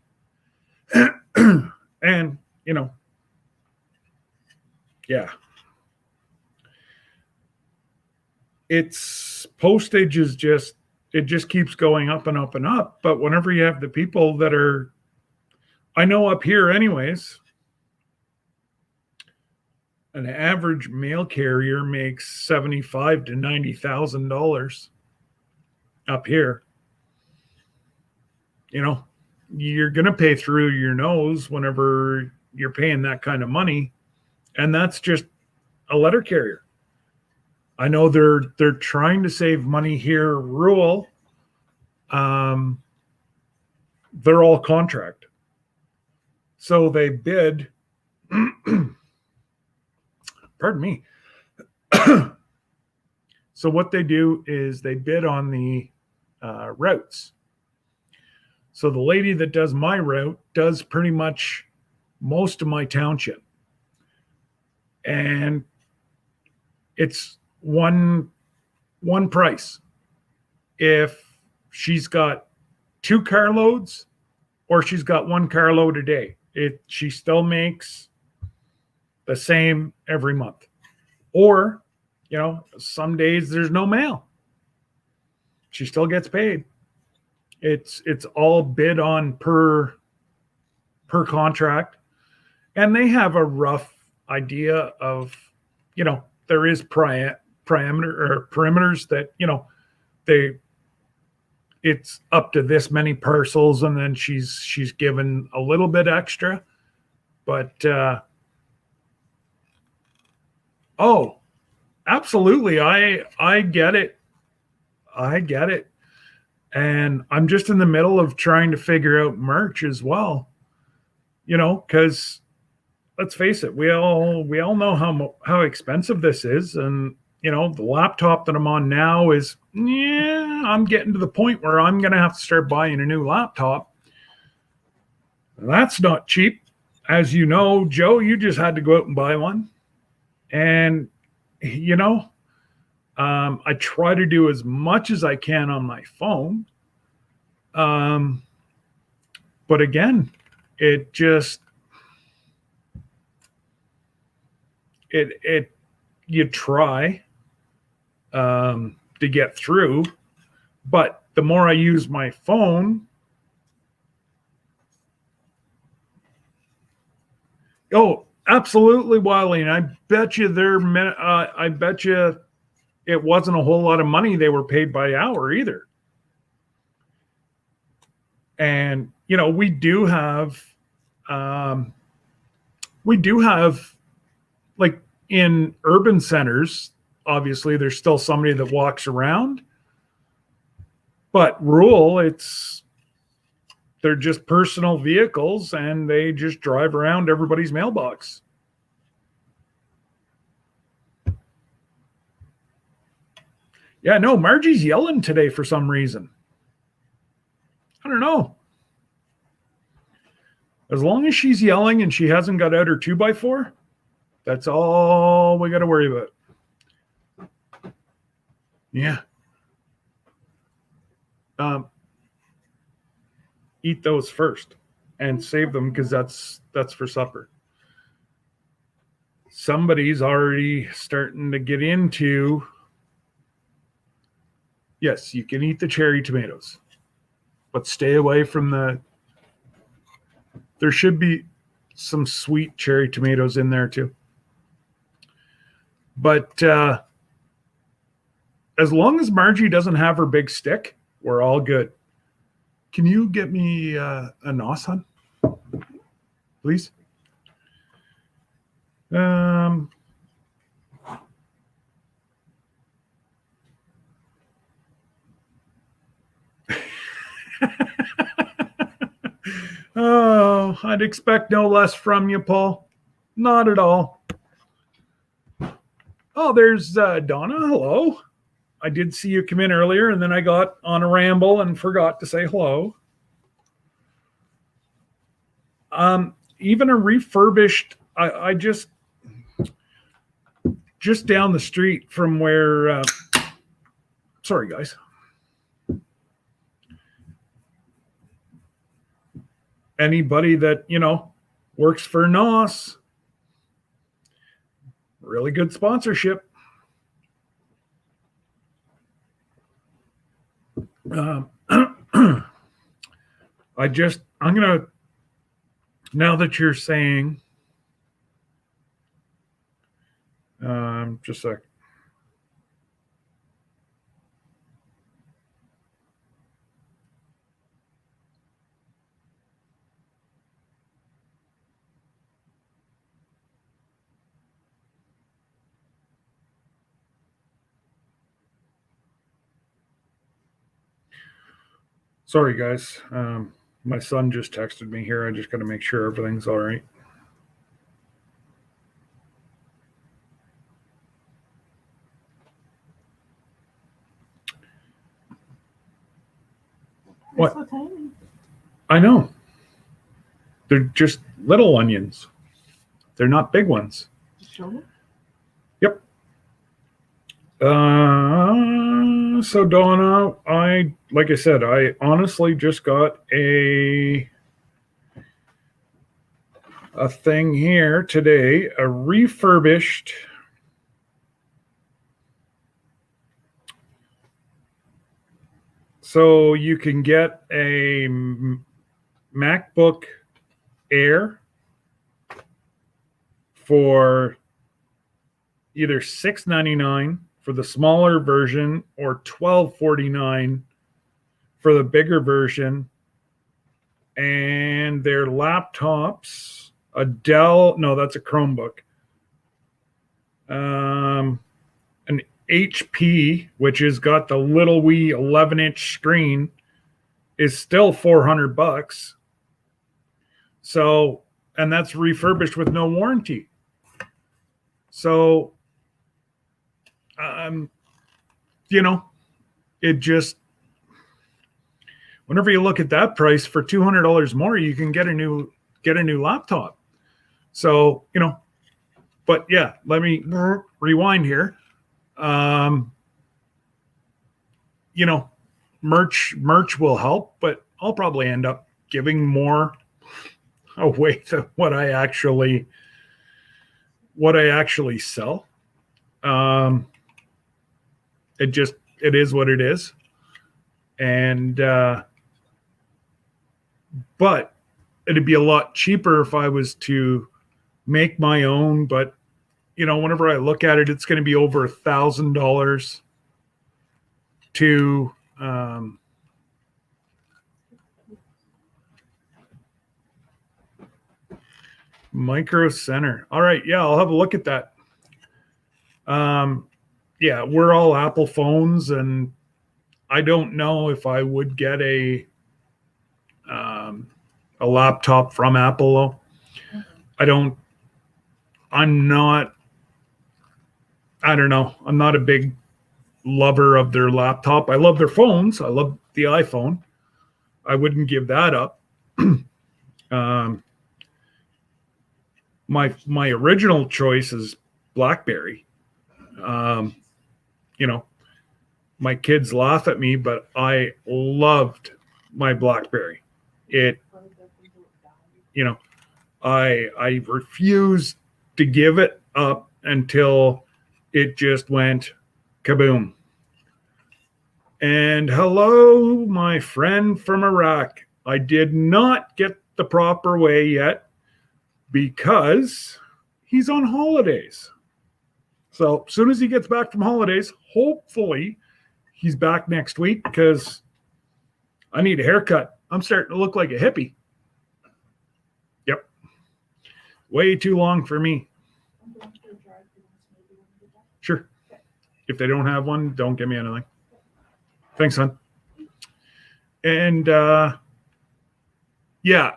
And, yeah. It's postage is just, it just keeps going up and up and up. But whenever you have the people that are, I know up here anyways, an average mail carrier makes $75,000 to $90,000 up here. You're going to pay through your nose whenever you're paying that kind of money. And that's just a letter carrier. I know they're trying to save money here, rural. They're all contract. So they bid, pardon me. So what they do is they bid on the routes. So the lady that does my route does pretty much most of my township. And it's one price. If she's got 2 carloads or she's got 1 carload a day, she still makes the same every month. Or, some days there's no mail. She still gets paid. It's all bid on per contract, and they have a rough idea of, there is perimeters that, it's up to this many parcels, and then she's given a little bit extra, but Oh, absolutely. I get it. I get it. And I'm just in the middle of trying to figure out merch as well. Because let's face it, we all know how expensive this is, and the laptop that I'm on now is, yeah, I'm getting to the point where I'm going to have to start buying a new laptop. That's not cheap. As you know, Joe, you just had to go out and buy one. And, I try to do as much as I can on my phone. But again, it just, it you try to get through, but the more I use my phone, oh, absolutely, Wiley, and I bet you I bet you it wasn't a whole lot of money they were paid by hour either. And we do have like in urban centers, obviously there's still somebody that walks around, but rural, they're just personal vehicles and they just drive around everybody's mailbox. Yeah, no, Margie's yelling today for some reason. I don't know. As long as she's yelling and she hasn't got out her 2x4, that's all we got to worry about. Yeah. Eat those first and save them because that's for supper. Somebody's already starting to get into, yes, you can eat the cherry tomatoes, but stay away from there should be some sweet cherry tomatoes in there too. But as long as Margie doesn't have her big stick, we're all good. Can you get me a nos, hon? Please? Oh, I'd expect no less from you, Paul. Not at all. Oh, there's Donna. Hello. I did see you come in earlier, and then I got on a ramble and forgot to say hello. Even a refurbished, I just down the street from where, sorry, guys. Anybody that, works for NOS, really good sponsorship. I'm going to, now that you're saying, just a sec. Sorry, guys. My son just texted me here. I just got to make sure everything's all right. What? So tiny. I know. They're just little onions. They're not big ones. Sure. Yep. So Donna, like I said, I honestly just got a thing here today, a refurbished so you can get a MacBook Air for either $699 for the smaller version or $1249 for the bigger version. And their laptops, a Dell, no, that's a Chromebook. An HP, which has got the little wee 11-inch screen, is still $400. So, and that's refurbished with no warranty. So, you know, it just, whenever you look at that price for $200 more, you can get a new laptop. So, but yeah, let me rewind here. Merch will help, but I'll probably end up giving more away than what I actually sell. It is what it is. And but it'd be a lot cheaper if I was to make my own. But whenever I look at it, it's going to be over $1,000 to Micro Center. All right, yeah, I'll have a look at that. Yeah, we're all Apple phones, and I don't know if I would get a laptop from Apple though. I don't know. I'm not a big lover of their laptop. I love their phones. I love the iPhone. I wouldn't give that up. My original choice is BlackBerry. My kids laugh at me, but I loved my BlackBerry. I refused to give it up until it just went kaboom. And hello, my friend from Iraq. I did not get the proper way yet because he's on holidays. So as soon as he gets back from holidays, hopefully he's back next week, because I need a haircut. I'm starting to look like a hippie. Yep. Way too long for me. Sure. If they don't have one, don't give me anything. Thanks, hon. And yeah,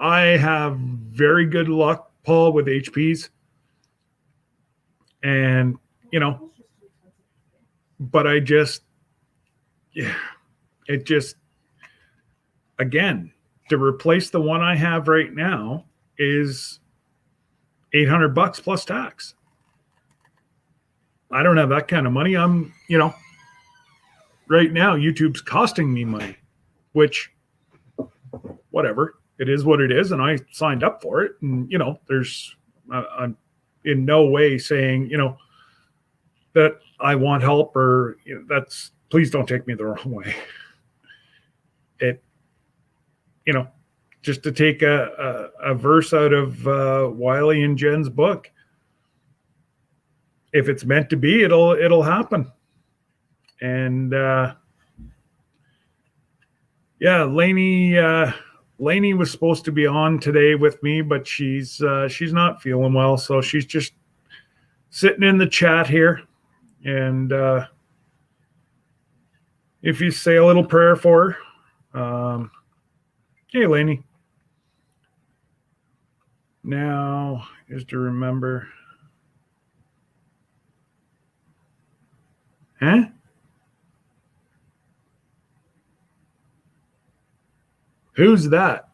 I have very good luck, Paul, with HPs. And, but again, to replace the one I have right now is $800 plus tax. I don't have that kind of money. I'm, right now YouTube's costing me money, which, whatever, it is what it is. And I signed up for it. And, I'm in no way saying, that I want help, or please don't take me the wrong way. It, just to take a verse out of Wiley and Jen's book, if it's meant to be, it'll happen. And yeah, Lainey was supposed to be on today with me, but she's not feeling well, so she's just sitting in the chat here. And if you say a little prayer for her, hey, Lainey. Now is to remember. Huh? Who's that?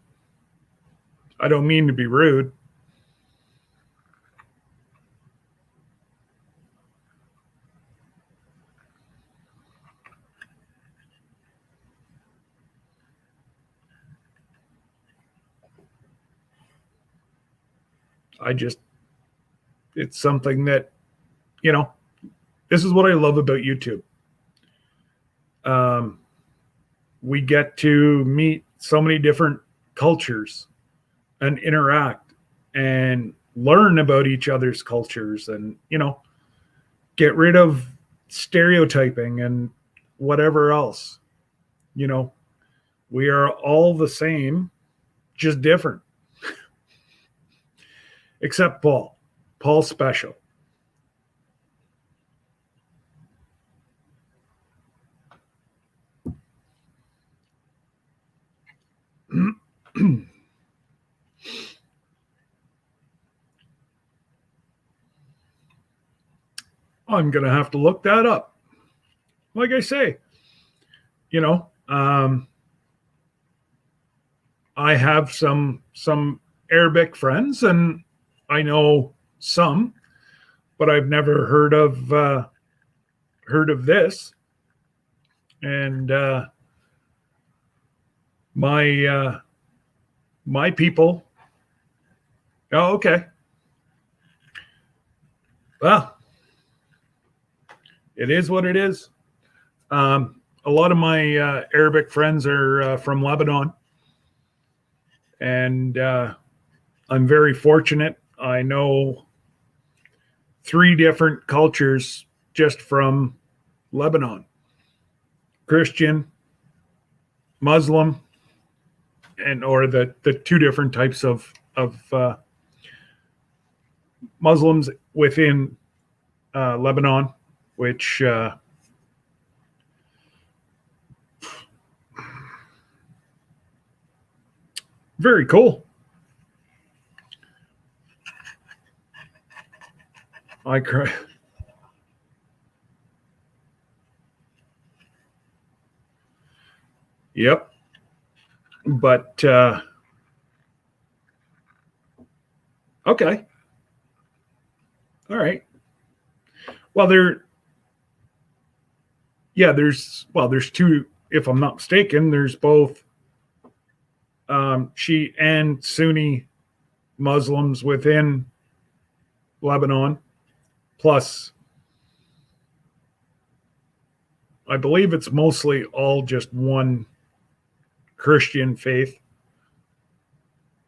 I don't mean to be rude. It's something that, this is what I love about YouTube. We get to meet so many different cultures and interact and learn about each other's cultures, and, get rid of stereotyping and whatever else. We are all the same, just different. Except Paul. Paul Special. I'm going to have to look that up. Like I say, I have some Arabic friends, and I know some, but I've never heard of this. And my people. Oh, okay. Well, it is what it is. A lot of my Arabic friends are from Lebanon, and I'm very fortunate. I know 3 different cultures just from Lebanon: Christian, Muslim, or the 2 different types of Muslims within Lebanon, which very cool. I cry. Yep. But okay. All right. Well, there's 2, if I'm not mistaken. There's both Shia and Sunni Muslims within Lebanon, plus I believe it's mostly all just one Christian faith.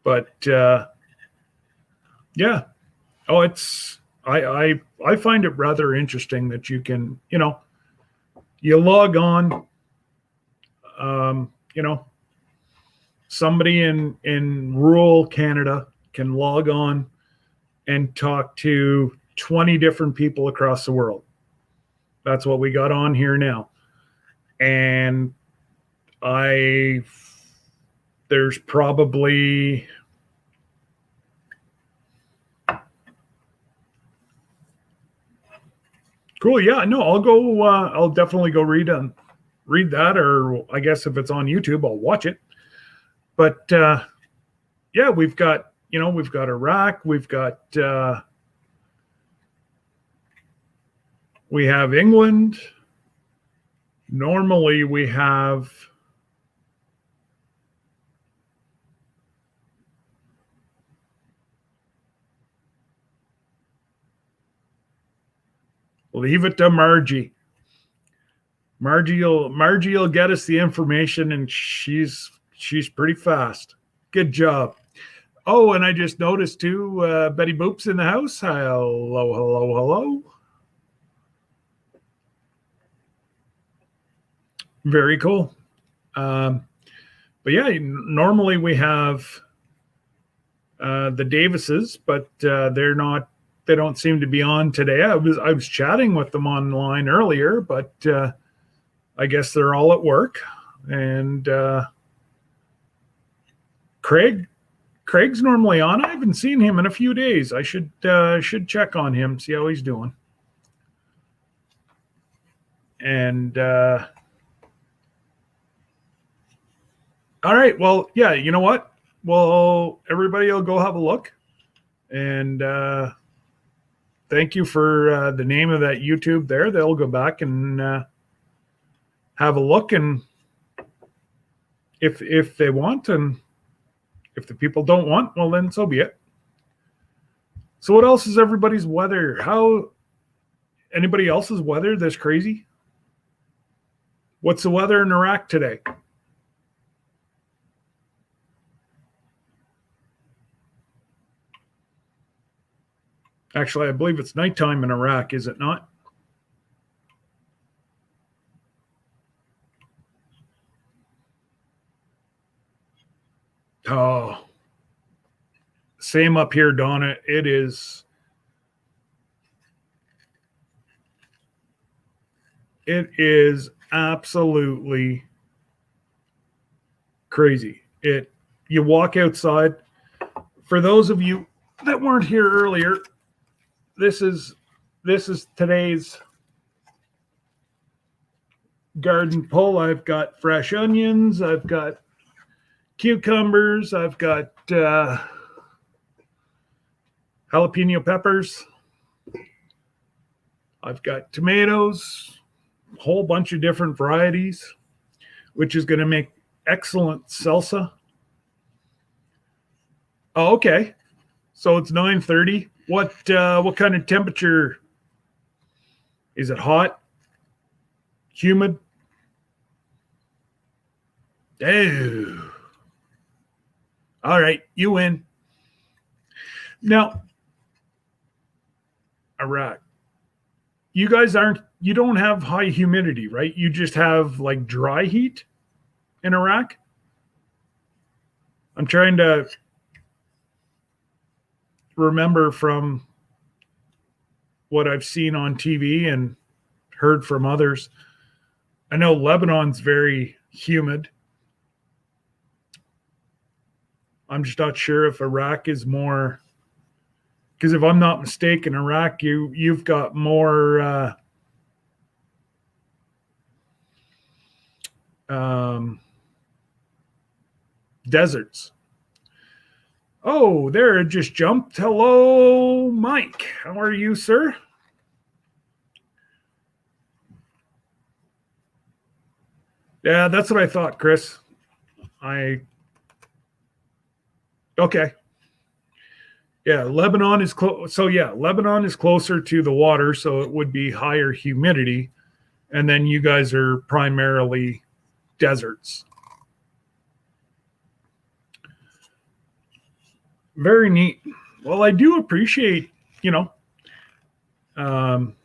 But yeah, oh, I find it rather interesting that you can, you log on, um, you know somebody in rural Canada can log on and talk to 20 different people across the world. That's what we got on here now. And there's probably cool. Yeah, no, I'll go. I'll definitely go read that, or I guess if it's on YouTube, I'll watch it. But yeah, we've got Iraq, we have England. Normally we have leave it to Margie. Margie will get us the information, and she's pretty fast. Good job. Oh, and I just noticed too, Betty Boop's in the house. Hello, hello, hello. Very cool. But yeah, normally we have the Davises, but they don't seem to be on today. I was chatting with them online earlier, but I guess they're all at work. And Craig's normally on. I haven't seen him in a few days. I should check on him, see how he's doing. And all right, well, yeah, you know what? Well, everybody will go have a look. And thank you for the name of that YouTube there. They'll go back and have a look, and if they want, and if the people don't want, well, then so be it. So what else is everybody's weather? How anybody else's weather this crazy? What's the weather in Iraq today? Actually, I believe it's nighttime in Iraq, is it not? Oh, same up here, Donna. It is It is absolutely crazy. You walk outside. For those of you that weren't here earlier, this is today's garden pull. I've got fresh onions, I've got cucumbers, I've got jalapeno peppers, I've got tomatoes, a whole bunch of different varieties, which is going to make excellent salsa. Oh, okay. So it's 9:30. What kind of temperature is it? Hot? Humid? Oh. All right, you win. Now, Iraq. You guys you don't have high humidity, right? You just have like dry heat in Iraq. I'm trying to remember from what I've seen on TV and heard from others. I know Lebanon's very humid. I'm just not sure if Iraq is more, because if I'm not mistaken, Iraq you've got more deserts. Oh, there it just jumped. Hello, Mike. How are you, sir? Yeah, that's what I thought, Chris. Okay. Yeah, Lebanon is close. So yeah, Lebanon is closer to the water, so it would be higher humidity, and then you guys are primarily deserts. Very neat. Well, I do appreciate, um,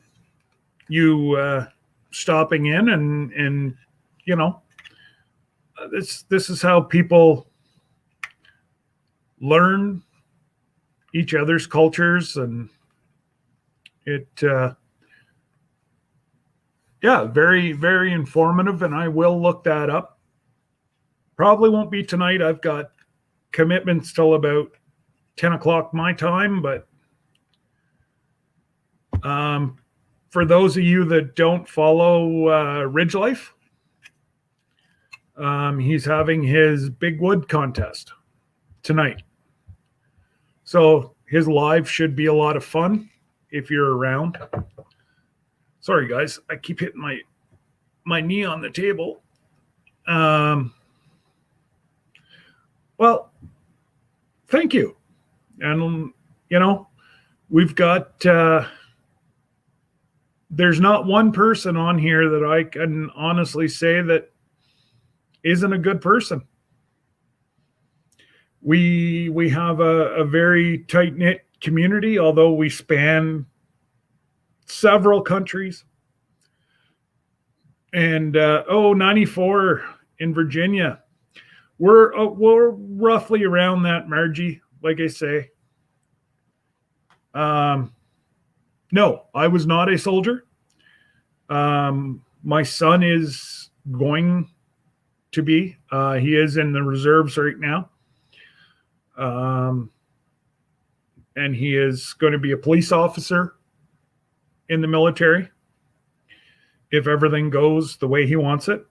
you stopping in and you know this is how people learn each other's cultures, and it yeah, very, very informative, and I will look that up. Probably won't be tonight. I've got commitments till about 10 o'clock my time, but for those of you that don't follow Ridge Life, he's having his Big Wood contest tonight. So his live should be a lot of fun if you're around. Sorry, guys. I keep hitting my knee on the table. Well, thank you. And, we've got, there's not one person on here that I can honestly say that isn't a good person. We have a very tight-knit community, although we span several countries. And 94 in Virginia. We're roughly around that, Margie, like I say. No, I was not a soldier. My son is going to be. He is in the reserves right now. And he is going to be a police officer in the military if everything goes the way he wants it.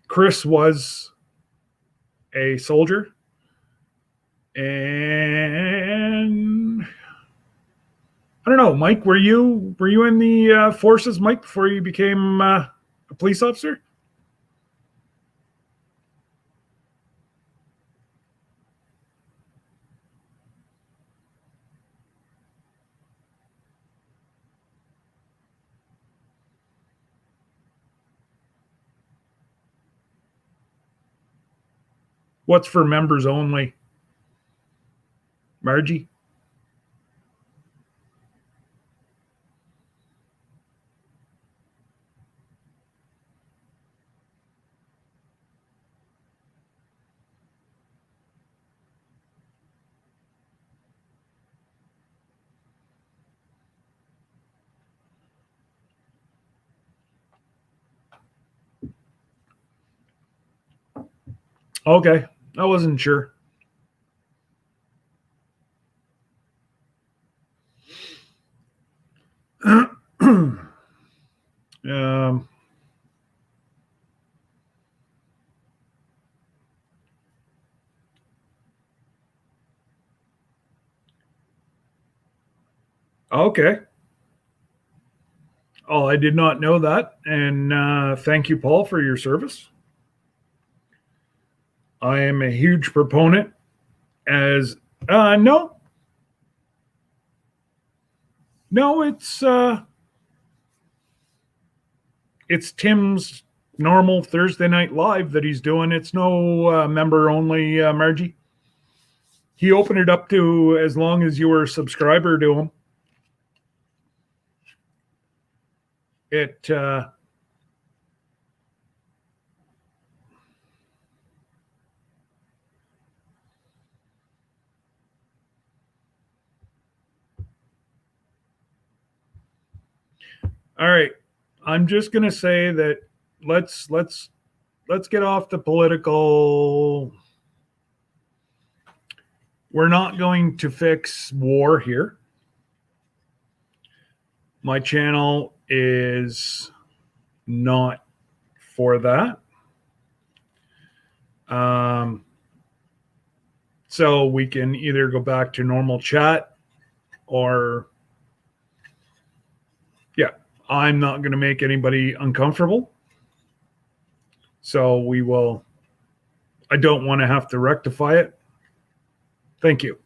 Chris was a soldier, and I don't know, Mike, were you in the forces, Mike, before you became a police officer? What's for members only? Margie? Okay, I wasn't sure. um, okay. Oh, I did not know that. And thank you, Paul, for your service. I am a huge proponent as no, no, it's Tim's normal Thursday night live that he's doing. It's no member only, Margie. He opened it up to as long as you were a subscriber to him. It all right. I'm just gonna say that let's get off the political. We're not going to fix war here. My channel is not for that. So we can either go back to normal chat or, yeah, I'm not going to make anybody uncomfortable. So we will, I don't want to have to rectify it. Thank you.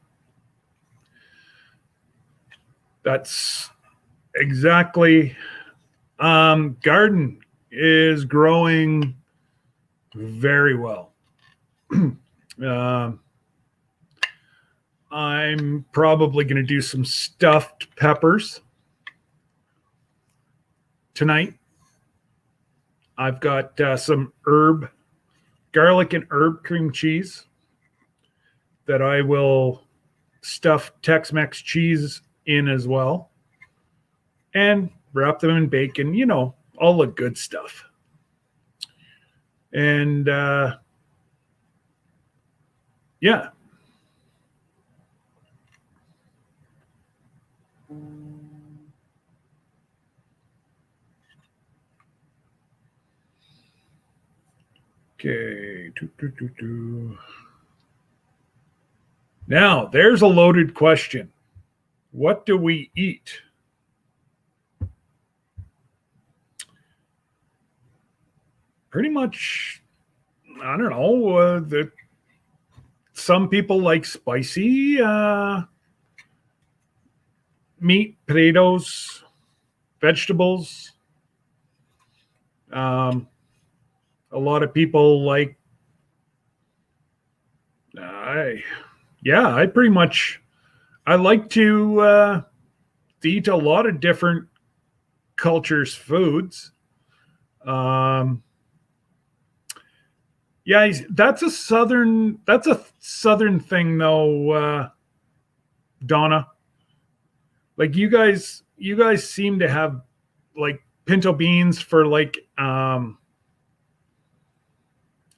That's exactly, garden is growing very well. I'm probably going to do some stuffed peppers tonight. I've got some garlic and herb cream cheese that I will stuff Tex-Mex cheese in as well, and wrap them in bacon, all the good stuff. And yeah. Okay. Now, there's a loaded question. What do we eat? Pretty much, I don't know. Some people like spicy meat, potatoes, vegetables. A lot of people like, I like to eat a lot of different cultures' foods. Yeah, that's a southern thing though, Donna. Like you guys seem to have like pinto beans for like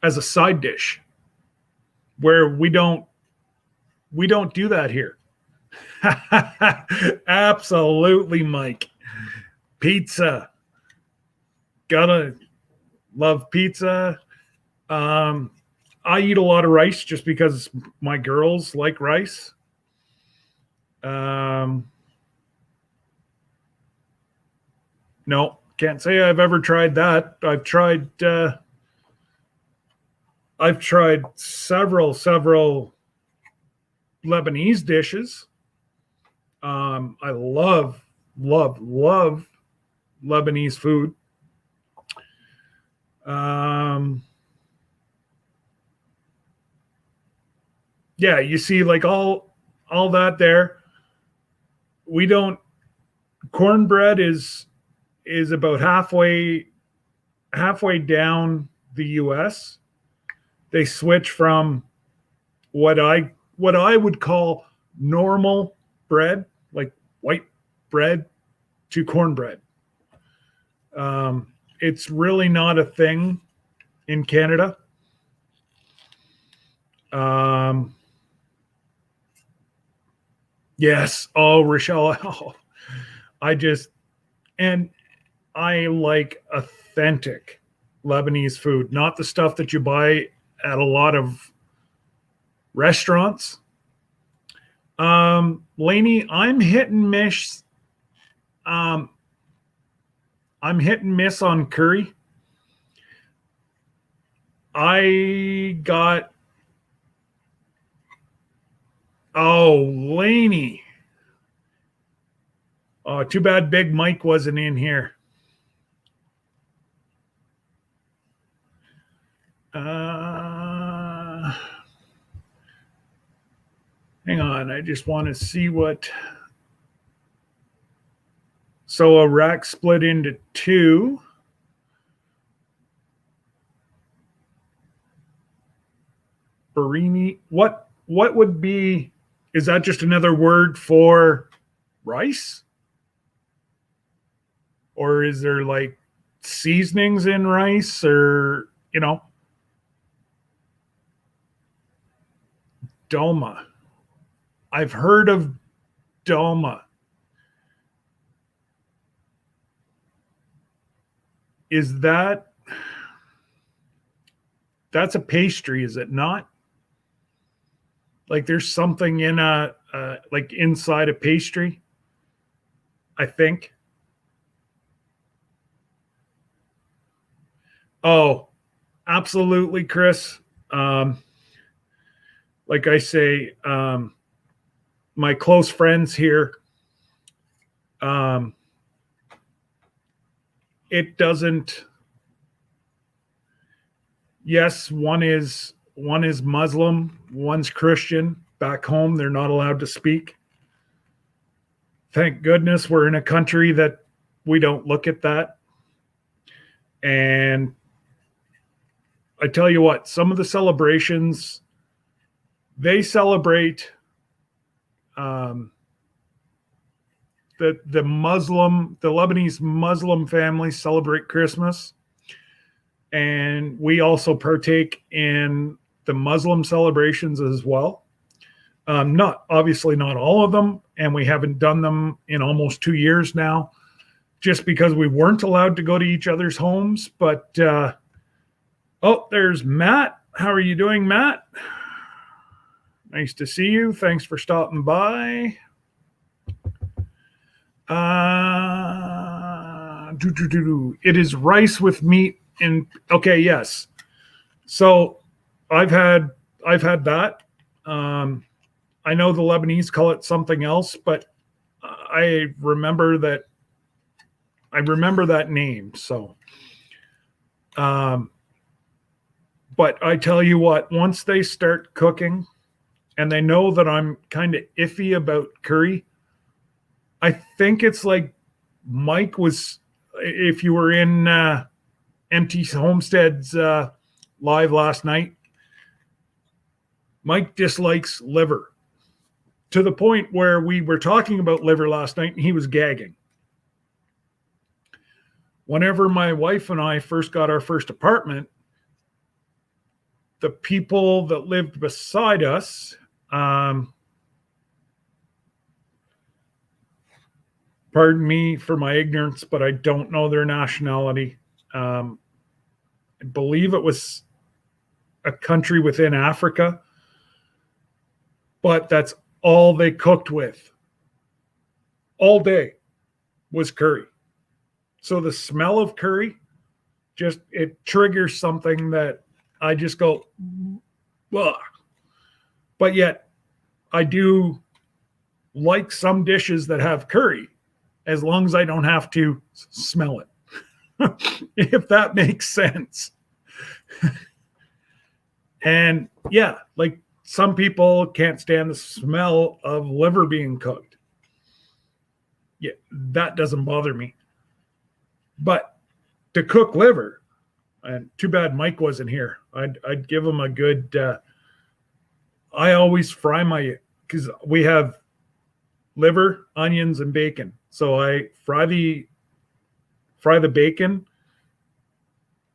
as a side dish, where we don't do that here. Absolutely, Mike. Pizza. Gotta love pizza. I eat a lot of rice just because my girls like rice. No, can't say I've ever tried that. I've tried several Lebanese dishes. I love Lebanese food. Yeah, you see, like all that there. We don't. Cornbread is about halfway down the U.S. They switch from what I would call normal bread, like white bread, to cornbread. It's really not a thing in Canada. Um, yes. Oh, Rochelle. Oh, I just, and I like authentic Lebanese food, not the stuff that you buy at a lot of restaurants. Lainey, Um, I'm hit and miss on curry. I got Lainey. Oh, too bad Big Mike wasn't in here. Uh, Hang on, I just want to see what. So a rack split into two. Barini. What would be? Is that just another word for rice? Or is there like seasonings in rice, or Doma? I've heard of Doma. Is that's a pastry, is it not? Like there's something in like inside a pastry, I think. Oh, absolutely, Chris. Um, like I say, my close friends here, um, it doesn't. Yes, one is Muslim, one's Christian. Back home, they're not allowed to speak. Thank goodness we're in a country that we don't look at that. And I tell you what, some of the celebrations they celebrate, um, the Lebanese Muslim families celebrate Christmas, and we also partake in the Muslim celebrations as well. Not obviously not all of them, and we haven't done them in almost 2 years now, just because we weren't allowed to go to each other's homes. But there's Matt. How are you doing, Matt? Nice to see you. Thanks for stopping by. It is rice with meat and okay, yes. So I've had that. I know the Lebanese call it something else, but I remember that name. So, but I tell you what, once they start cooking, and they know that I'm kind of iffy about curry, I think it's like Mike was. If you were in MT Homestead's live last night, Mike dislikes liver to the point where we were talking about liver last night and he was gagging. Whenever my wife and I first got our first apartment, the people that lived beside us, pardon me for my ignorance, but I don't know their nationality. I believe it was a country within Africa, but that's all they cooked with all day was curry. So the smell of curry it triggers something that I just go, ugh. But yet I do like some dishes that have curry as long as I don't have to smell it, if that makes sense. And yeah, like some people can't stand the smell of liver being cooked. Yeah, that doesn't bother me. But to cook liver, and too bad Mike wasn't here. I'd give him a good. I always fry because we have liver, onions, and bacon. So I fry the bacon,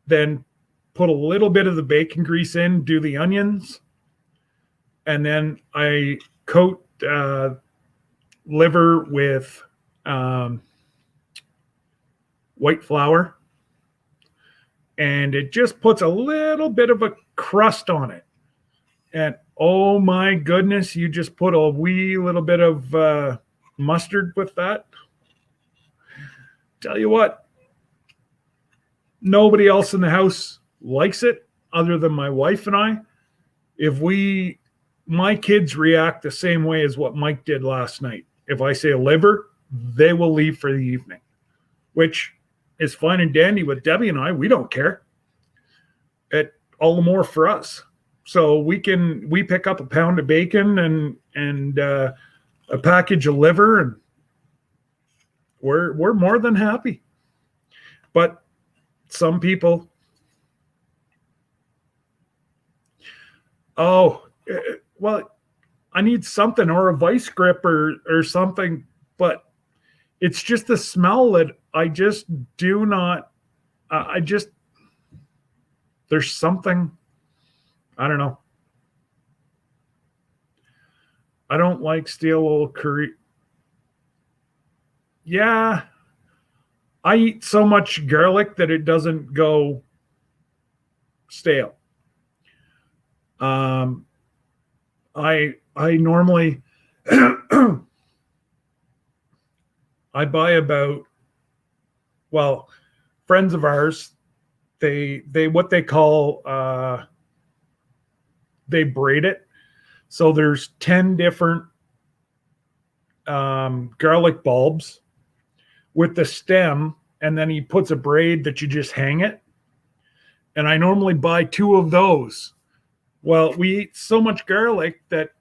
then put a little bit of the bacon grease in, do the onions, and then I coat liver with white flour, and it just puts a little bit of a crust on it. And oh my goodness, you just put a wee little bit of mustard with that. Tell you what, nobody else in the house likes it other than my wife and I. My kids react the same way as what Mike did last night. If I say liver, they will leave for the evening, which is fine and dandy with Debbie and I. We don't care. It all the more for us. So we pick up a pound of bacon and a package of liver, and we're more than happy. But some people, well, I need something, or a vice grip or something, but it's just the smell that I just do not, there's something, I don't know. I don't like steel old curry. Yeah, I eat so much garlic that it doesn't go stale. I normally I buy about, well, friends of ours, they what they call they braid it. So there's 10 different garlic bulbs with the stem, and then he puts a braid that you just hang it. And I normally buy 2 of those. Well, we eat so much garlic that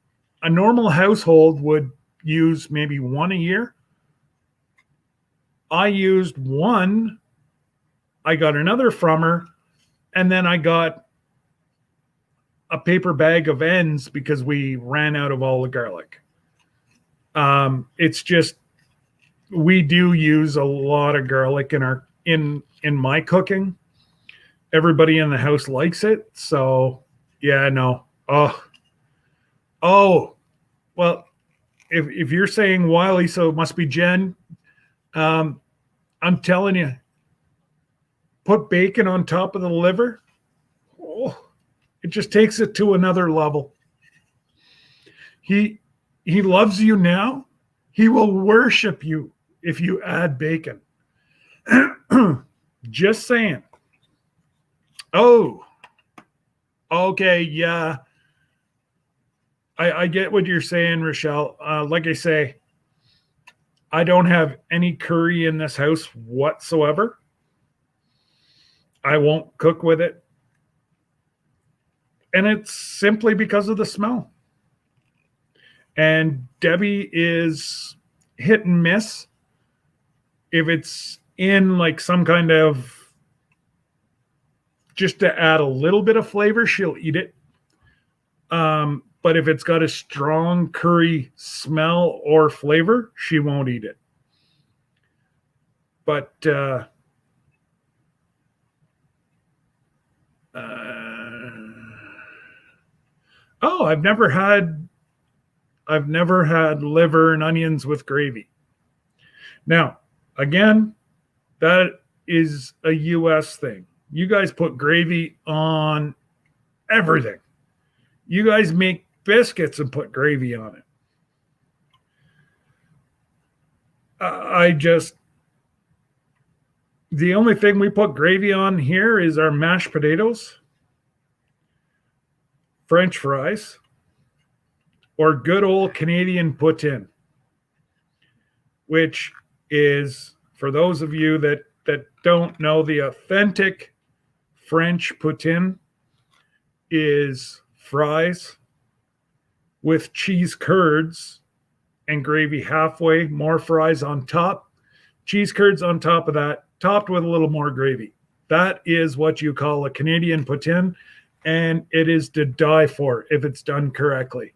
a normal household would use maybe 1 a year. I used 1. I got another from her, and then I got a paper bag of ends because we ran out of all the garlic. It's just, we do use a lot of garlic in my cooking. Everybody in the house likes it. So yeah, no. Well, if you're saying Wiley, so it must be Jen. I'm telling you, put bacon on top of the liver. Oh, it just takes it to another level. He loves you now. He will worship you if you add bacon. Just saying. Oh, okay, yeah. I get what you're saying, Rochelle. Like I say, I don't have any curry in this house whatsoever. I won't cook with it. And it's simply because of the smell. And Debbie is hit and miss. If it's in like some kind of, just to add a little bit of flavor, she'll eat it. But if it's got a strong curry smell or flavor, she won't eat it. But I've never had liver and onions with gravy. Now, again, that is a US thing. You guys put gravy on everything. You guys make biscuits and put gravy on it. The only thing we put gravy on here is our mashed potatoes, French fries, or good old Canadian poutine, which is, for those of you that don't know, the authentic French poutine is fries with cheese curds and gravy halfway, more fries on top, cheese curds on top of that, topped with a little more gravy. That is what you call a Canadian poutine, and it is to die for if it's done correctly.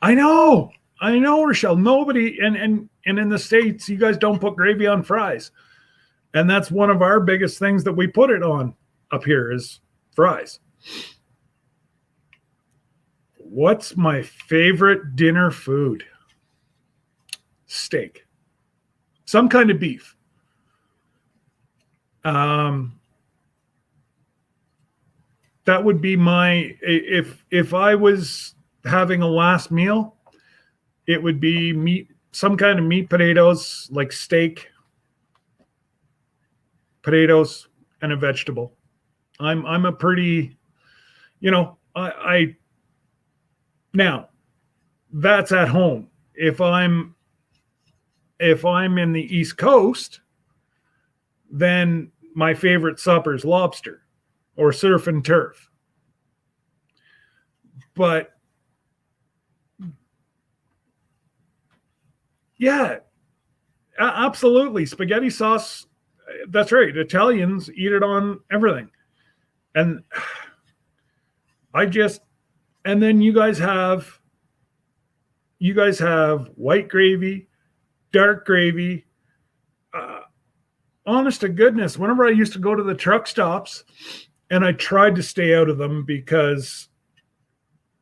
I know, Rochelle. Nobody, and in the States, you guys don't put gravy on fries. And that's one of our biggest things that we put it on. up here is fries. What's my favorite dinner food? Steak. Some kind of beef. That would be my, if I was having a last meal, it would be meat, some kind of meat, potatoes, like steak, potatoes, and a vegetable. I'm a pretty, I now that's at home. If I'm in the East Coast, then my favorite supper is lobster or surf and turf. But yeah, absolutely. Spaghetti sauce. That's right. Italians eat it on everything. And and then you guys have white gravy, dark gravy. Honest to goodness, whenever I used to go to the truck stops, and I tried to stay out of them because,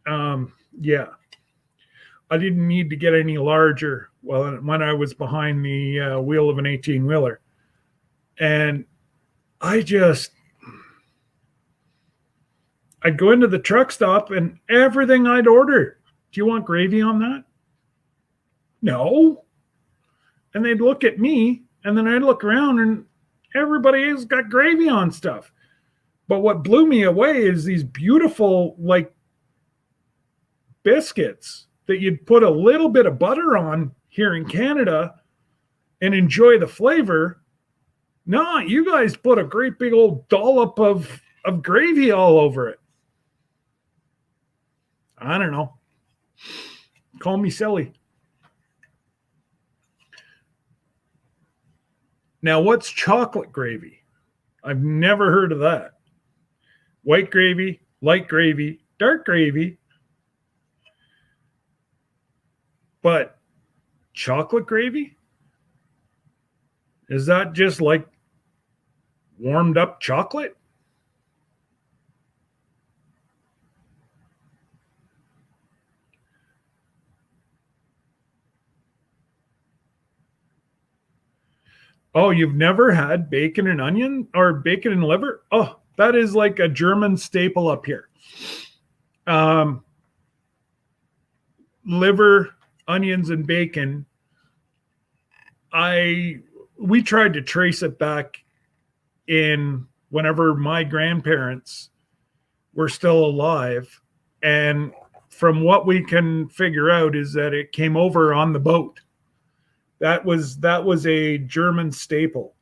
I didn't need to get any larger. Well, when I was behind the wheel of an 18-wheeler, and I'd go into the truck stop and everything I'd order. Do you want gravy on that? No. And they'd look at me, and then I'd look around and everybody has got gravy on stuff. But what blew me away is these beautiful, like, biscuits that you'd put a little bit of butter on here in Canada and enjoy the flavor. No, you guys put a great big old dollop of gravy all over it. I don't know. Call me silly. Now, what's chocolate gravy? I've never heard of that. White gravy, light gravy, dark gravy. But chocolate gravy? Is that just like warmed up chocolate? Oh, you've never had bacon and onion or bacon and liver? Oh, that is like a German staple up here. Liver, onions, and bacon. We tried to trace it back in whenever my grandparents were still alive. And from what we can figure out is that it came over on the boat. That was a German staple,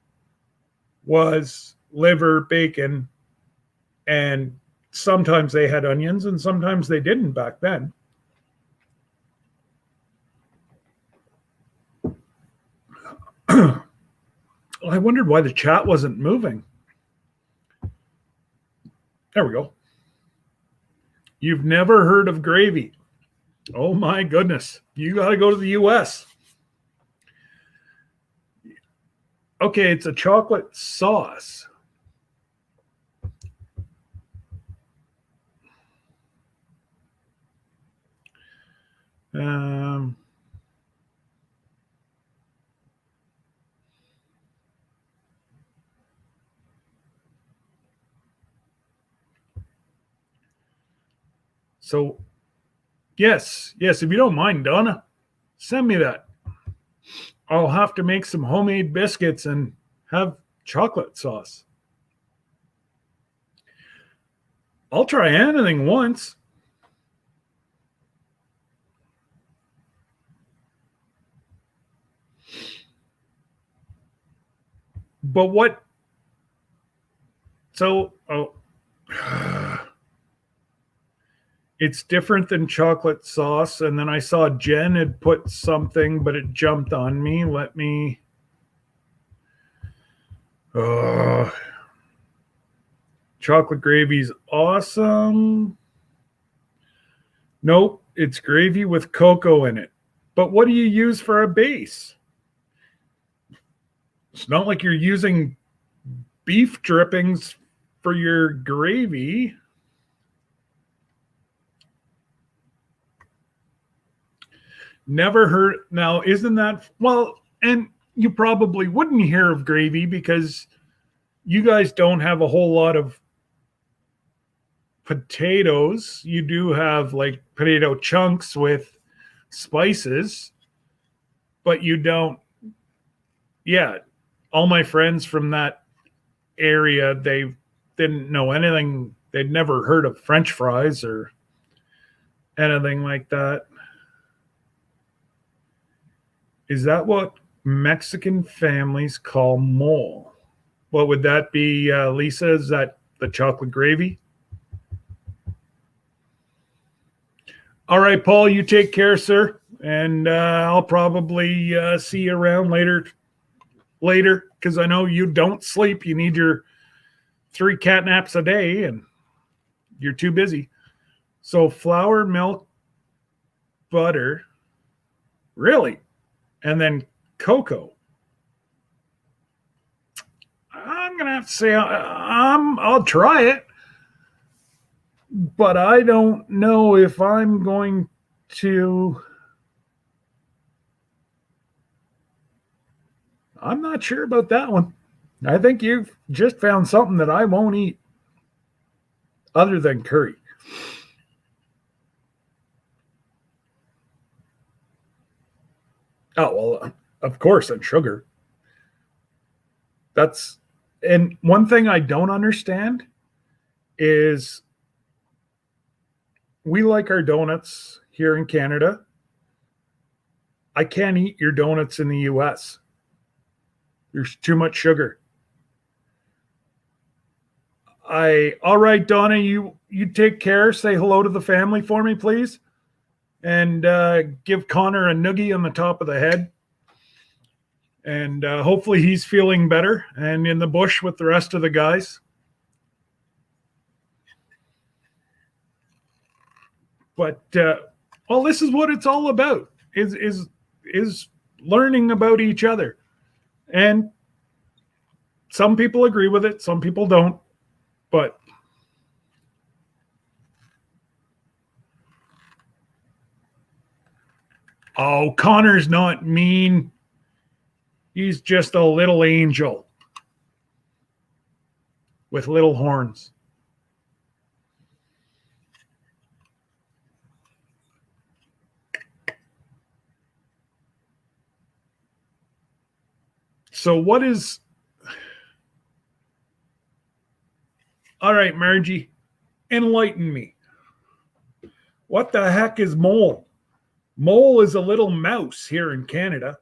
was liver, bacon, and sometimes they had onions and sometimes they didn't back then. I wondered why the chat wasn't moving. There we go. You've never heard of gravy. Oh my goodness. You got to go to the US. Okay, it's a chocolate sauce. So, yes, if you don't mind, Donna, send me that. I'll have to make some homemade biscuits and have chocolate sauce. I'll try anything once. But what? So, it's different than chocolate sauce. And then I saw Jen had put something, but it jumped on me. Let me. Chocolate gravy's awesome. Nope, it's gravy with cocoa in it. But what do you use for a base? It's not like you're using beef drippings for your gravy, never heard. Now, isn't that, well, and you probably wouldn't hear of gravy because you guys don't have a whole lot of potatoes. You do have like potato chunks with spices, but you don't. Yeah, all my friends from that area, they didn't know anything. They'd never heard of French fries or anything like that. Is that what Mexican families call mole? What would that be, Lisa? Is that the chocolate gravy? All right, Paul, you take care, sir. And I'll probably see you around later, because I know you don't sleep. You need your 3 cat naps a day, and you're too busy. So flour, milk, butter, really, and then cocoa. I'm gonna have to say I'll try it, but I don't know if I'm going to. I'm not sure about that one. I think you've just found something that I won't eat, other than curry. Oh well, of course, and sugar. That's and one thing I don't understand is we like our donuts here in Canada. I can't eat your donuts in the US. There's too much sugar. I all right, Donna, you take care. Say hello to the family for me, please. And give Connor a noogie on the top of the head. And hopefully he's feeling better and in the bush with the rest of the guys. But well, this is what it's all about: is learning about each other. And some people agree with it, some people don't. But oh, Connor's not mean. He's just a little angel with little horns. So what is all right, Margie, enlighten me. What the heck is mole? Mole is a little mouse here in Canada.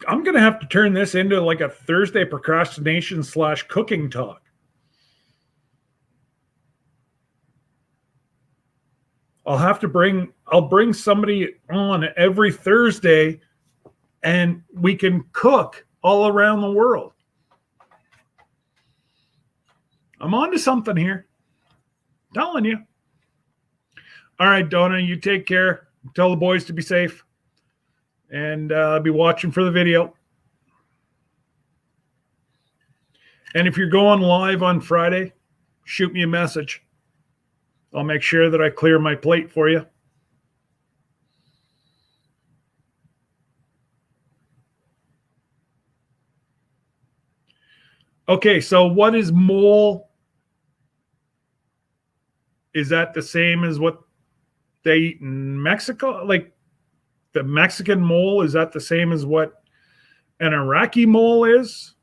I'm going to have to turn this into like a Thursday procrastination / cooking talk. I'll bring somebody on every Thursday and we can cook all around the world. I'm on to something here. I'm telling you. All right, Donna, you take care. Tell the boys to be safe. And I'll be watching for the video. And if you're going live on Friday, shoot me a message. I'll make sure that I clear my plate for you. Okay, so what is mole? Is that the same as what they eat in Mexico? Like the Mexican mole, is that the same as what an Iraqi mole is?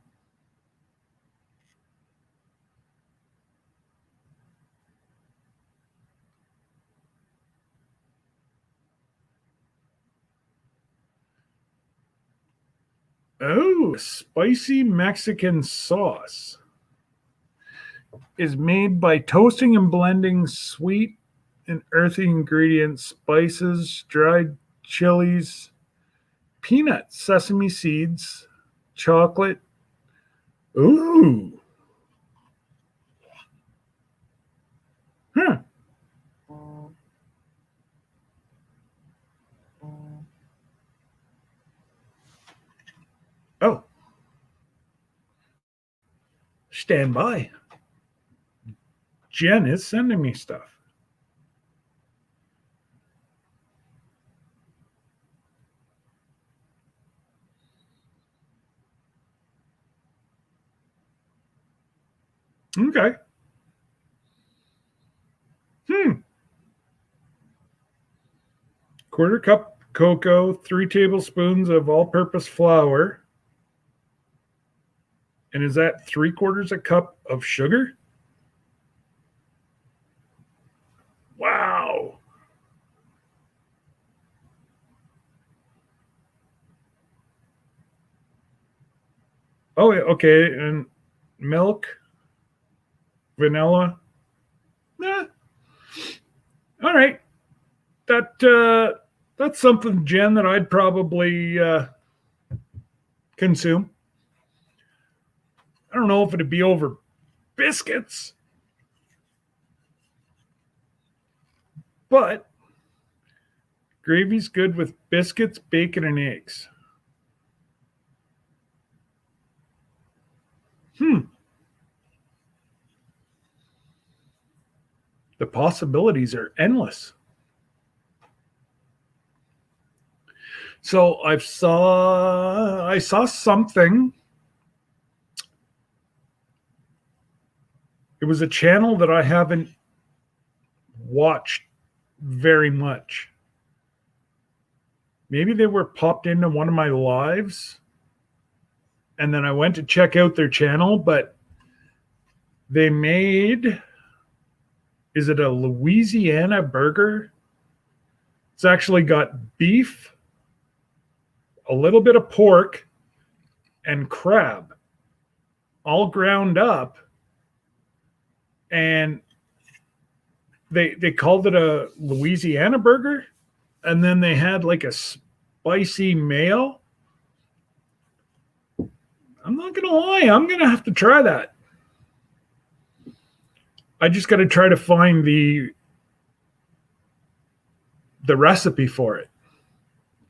Oh, spicy Mexican sauce is made by toasting and blending sweet and earthy ingredients, spices, dried chilies, peanuts, sesame seeds, chocolate. Ooh. Huh. Oh, stand by. Jen is sending me stuff. Okay. Quarter cup cocoa, 3 tablespoons of all-purpose flour. And is that 3/4 a cup of sugar? Wow. Oh, okay. And milk, vanilla. All right. That's something, Jen, that I'd probably consume. I don't know if it'd be over biscuits, but gravy's good with biscuits, bacon, and eggs. The possibilities are endless. So I saw something. It was a channel that I haven't watched very much. Maybe they were popped into one of my lives, and then I went to check out their channel, but they made, is it a Louisiana burger? It's actually got beef, a little bit of pork, and crab all ground up. And they called it a Louisiana burger. And then they had like a spicy mayo. I'm not going to lie. I'm going to have to try that. I just got to try to find the recipe for it,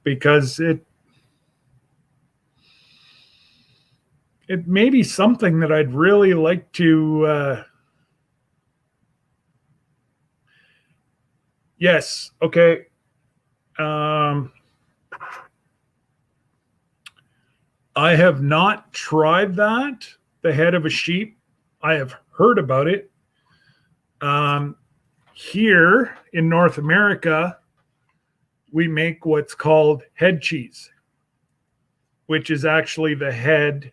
because it may be something that I'd really like to. Yes. Okay. I have not tried that, the head of a sheep. I have heard about it. Here in North America, we make what's called head cheese, which is actually the head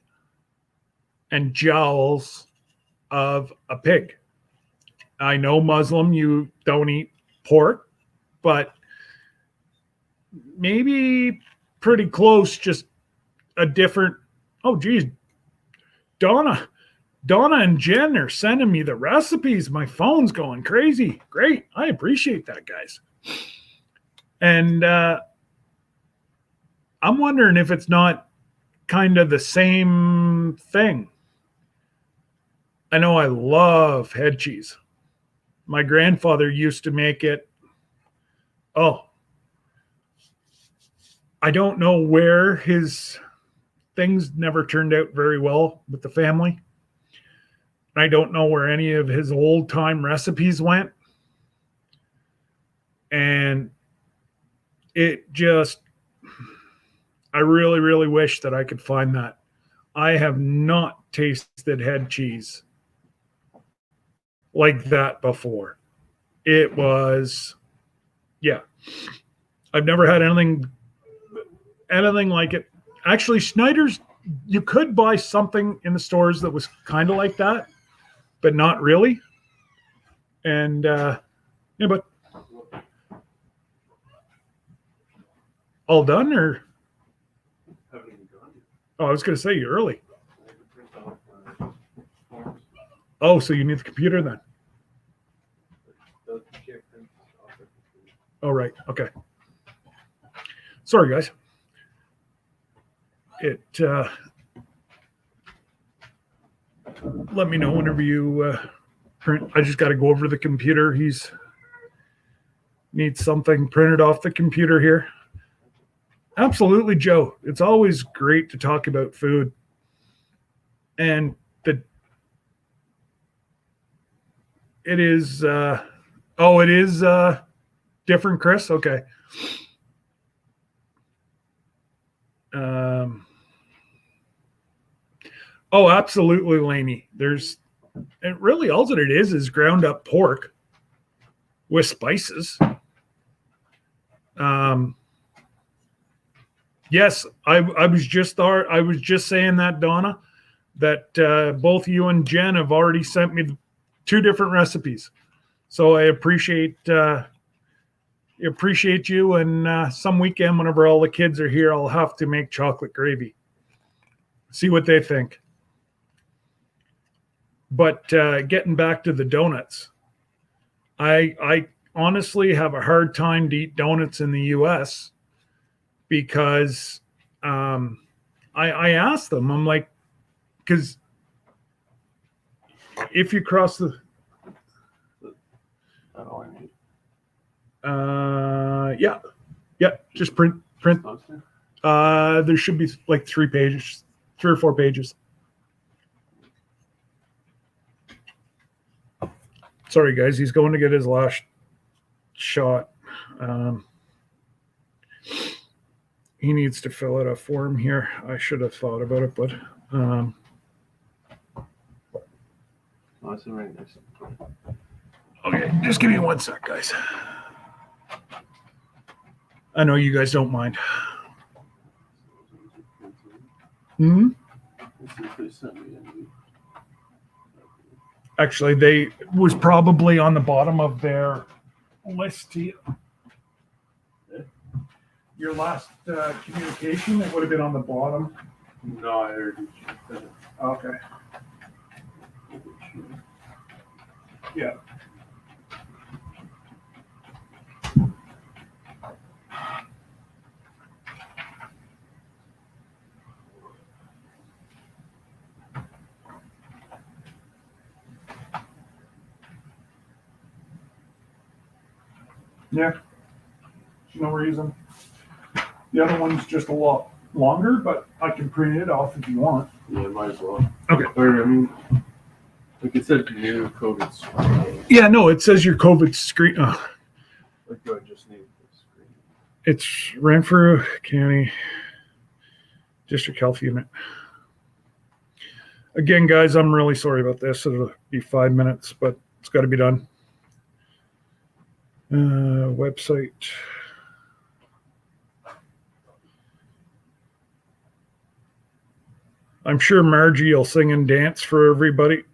and jowls of a pig. I know, Muslim, you don't eat pork, but maybe pretty close, just a different. Oh, geez. Donna and Jen are sending me the recipes. My phone's going crazy. Great. I appreciate that, guys. And I'm wondering if it's not kind of the same thing. I know I love head cheese. My grandfather used to make it. Oh, I don't know where his things never turned out very well with the family. I don't know where any of his old time recipes went. And it just, I really, really wish that I could find that. I have not tasted head cheese like that before. It was, yeah. I've never had anything like it. Actually, Schneider's, you could buy something in the stores that was kind of like that, but not really. And yeah, but all done, or? Oh, I was going to say you're early. Oh, so you need the computer then? Oh, right. Okay. Sorry, guys. Let me know whenever you print. I just got to go over to the computer. Needs something printed off the computer here. Absolutely, Joe. It's always great to talk about food. And it is it is different, Chris. Okay. Absolutely, Laney. Really all that it is ground up pork with spices. Yes, I was just saying that, Donna, that both you and Jen have already sent me 2 different recipes. So I appreciate you. And some weekend, whenever all the kids are here, I'll have to make chocolate gravy. See what they think. But getting back to the donuts, I honestly have a hard time to eat donuts in the U.S. because I asked them, I'm like, because if you cross the just print there should be like 3 or 4 pages. Sorry guys, he's going to get his last shot. He needs to fill out a form here. I should have thought about it, but okay, just give me 1 sec, guys. I know you guys don't mind. Actually, they was probably on the bottom of their list to you. Your last communication, it would have been on the bottom. No, I heard you. Okay. Yeah. Yeah. No reason. The other one's just a lot longer, but I can print it off if you want. Yeah, might as well. Okay. Or, I mean, like it said, new COVID screen. Yeah, no, it says your COVID screen. Like, do I just need the screen? It's Renfrew County District Health Unit. Again, guys, I'm really sorry about this. It'll be 5 minutes, but it's got to be done. Website. I'm sure Margie will sing and dance for everybody.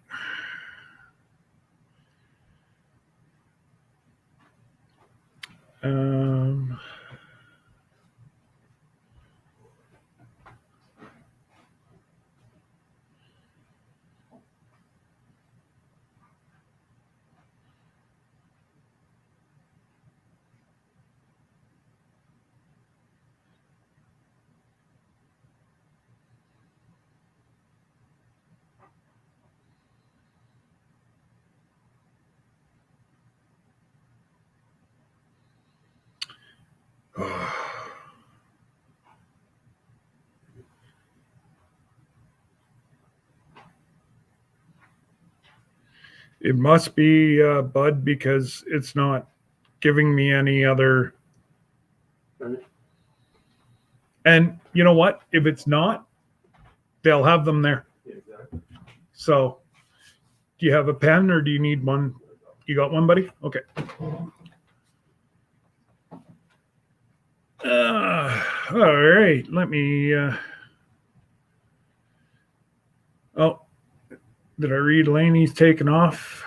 It must be Bud, because it's not giving me any other. And you know what? If it's not, they'll have them there. Yeah, exactly. So, do you have a pen or do you need one? You got one, buddy? Okay. All right. Let me. Did I read Laney's taken off?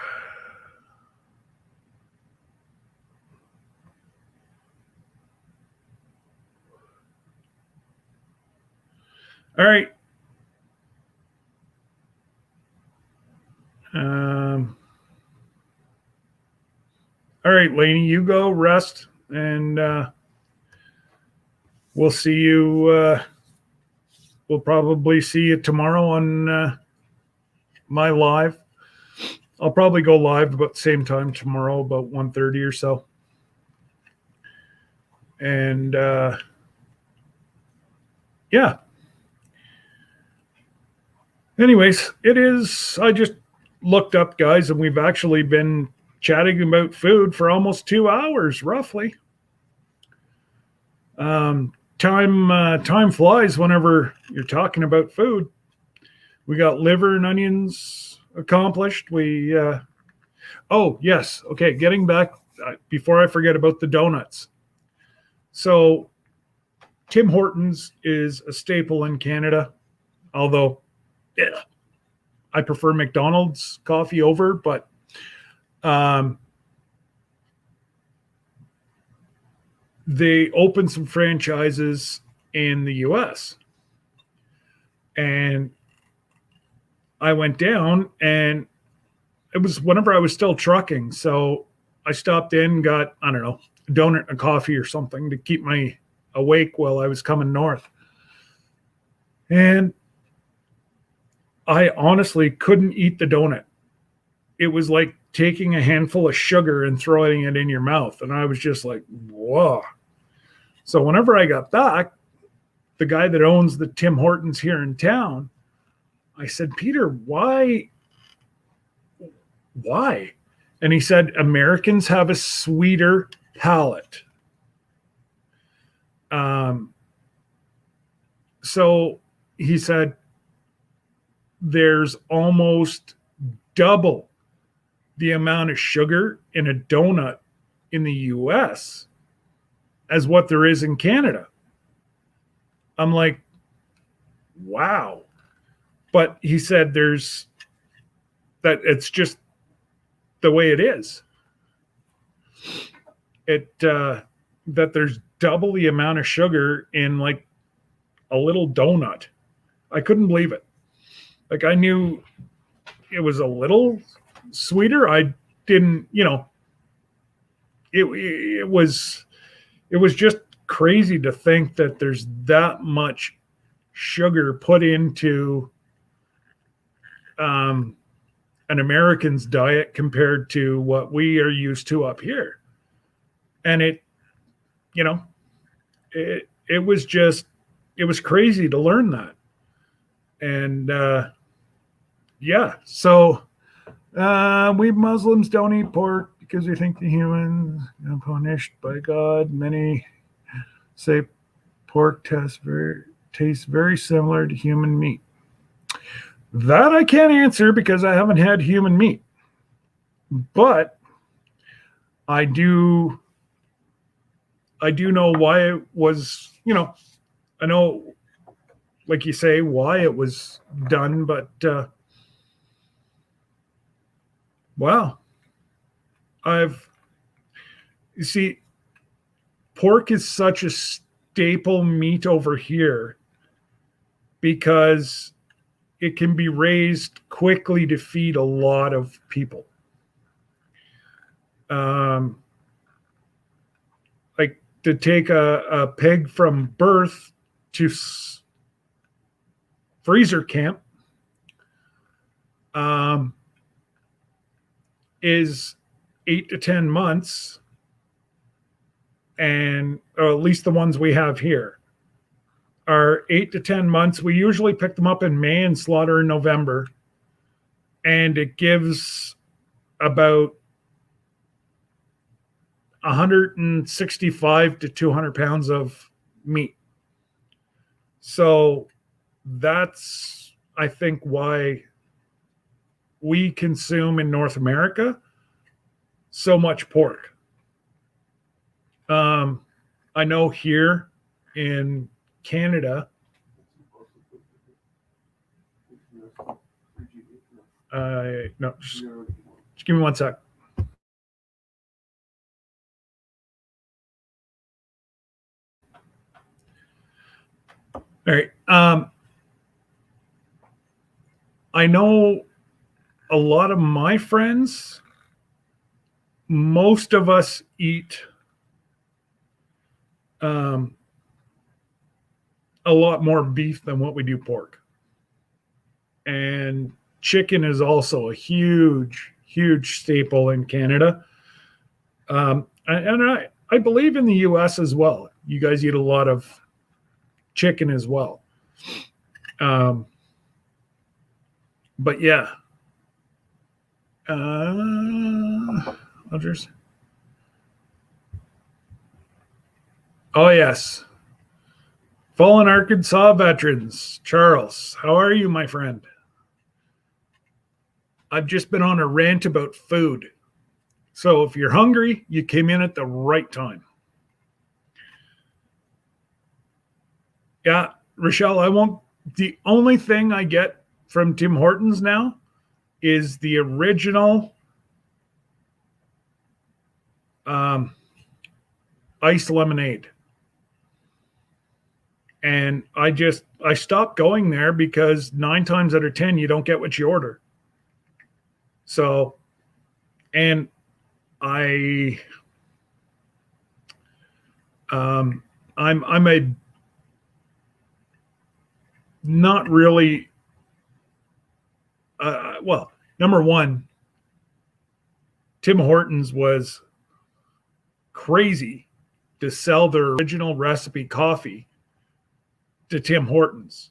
All right. All right, Laney, you go rest, and we'll see you. We'll probably see you tomorrow on my live. I'll probably go live about the same time tomorrow, about 1:30 or so. And yeah. Anyways, I just looked up, guys, and we've actually been chatting about food for almost 2 hours, roughly. Time flies whenever you're talking about food. We got liver and onions accomplished. Oh, yes. Okay, getting back before I forget about the donuts. So, Tim Hortons is a staple in Canada, although yeah, I prefer McDonald's coffee over, but they opened some franchises in the US. And I went down, and it was whenever I was still trucking. So I stopped in, got, I don't know, a donut and a coffee or something to keep me awake while I was coming north. And I honestly couldn't eat the donut. It was like taking a handful of sugar and throwing it in your mouth. And I was just like, whoa. So whenever I got back, the guy that owns the Tim Hortons here in town, I said, Peter, why? And he said, Americans have a sweeter palate. So he said, there's almost double the amount of sugar in a donut in the US as what there is in Canada. I'm like, wow. But he said that it's just the way it is. That there's double the amount of sugar in like a little donut. I couldn't believe it. Like, I knew it was a little sweeter. I didn't, it was just crazy to think that there's that much sugar put into an American's diet compared to what we are used to up here. And it was crazy to learn that. And yeah, so we Muslims don't eat pork because we think the humans are punished by God. Many say pork tastes very similar to human meat. That I can't answer because I haven't had human meat. But I do know why it was, I know, like you say, why it was done, but wow. You see, pork is such a staple meat over here because it can be raised quickly to feed a lot of people. Like to take a pig from birth to freezer camp is 8 to 10 months, or at least the ones we have here are 8 to 10 months. We usually pick them up in May and slaughter in November, and it gives about 165 to 200 pounds of meat. So that's, I think, why we consume in North America so much pork. I know here in Canada, no, just give me one sec. All right. I know a lot of my friends, most of us eat a lot more beef than what we do pork. And chicken is also a huge, huge staple in Canada. And I believe in the US as well. You guys eat a lot of chicken as well. But yeah. I'll just. Oh, yes. Fallen Arkansas veterans. Charles, how are you, my friend? I've just been on a rant about food. So if you're hungry, you came in at the right time. Yeah, Rochelle, I won't. The only thing I get from Tim Hortons now is the original iced lemonade. And I stopped going there because 9 times out of 10, you don't get what you order. So, and I'm a not really, well, number one, Tim Hortons was crazy to sell their original recipe coffee to Tim Hortons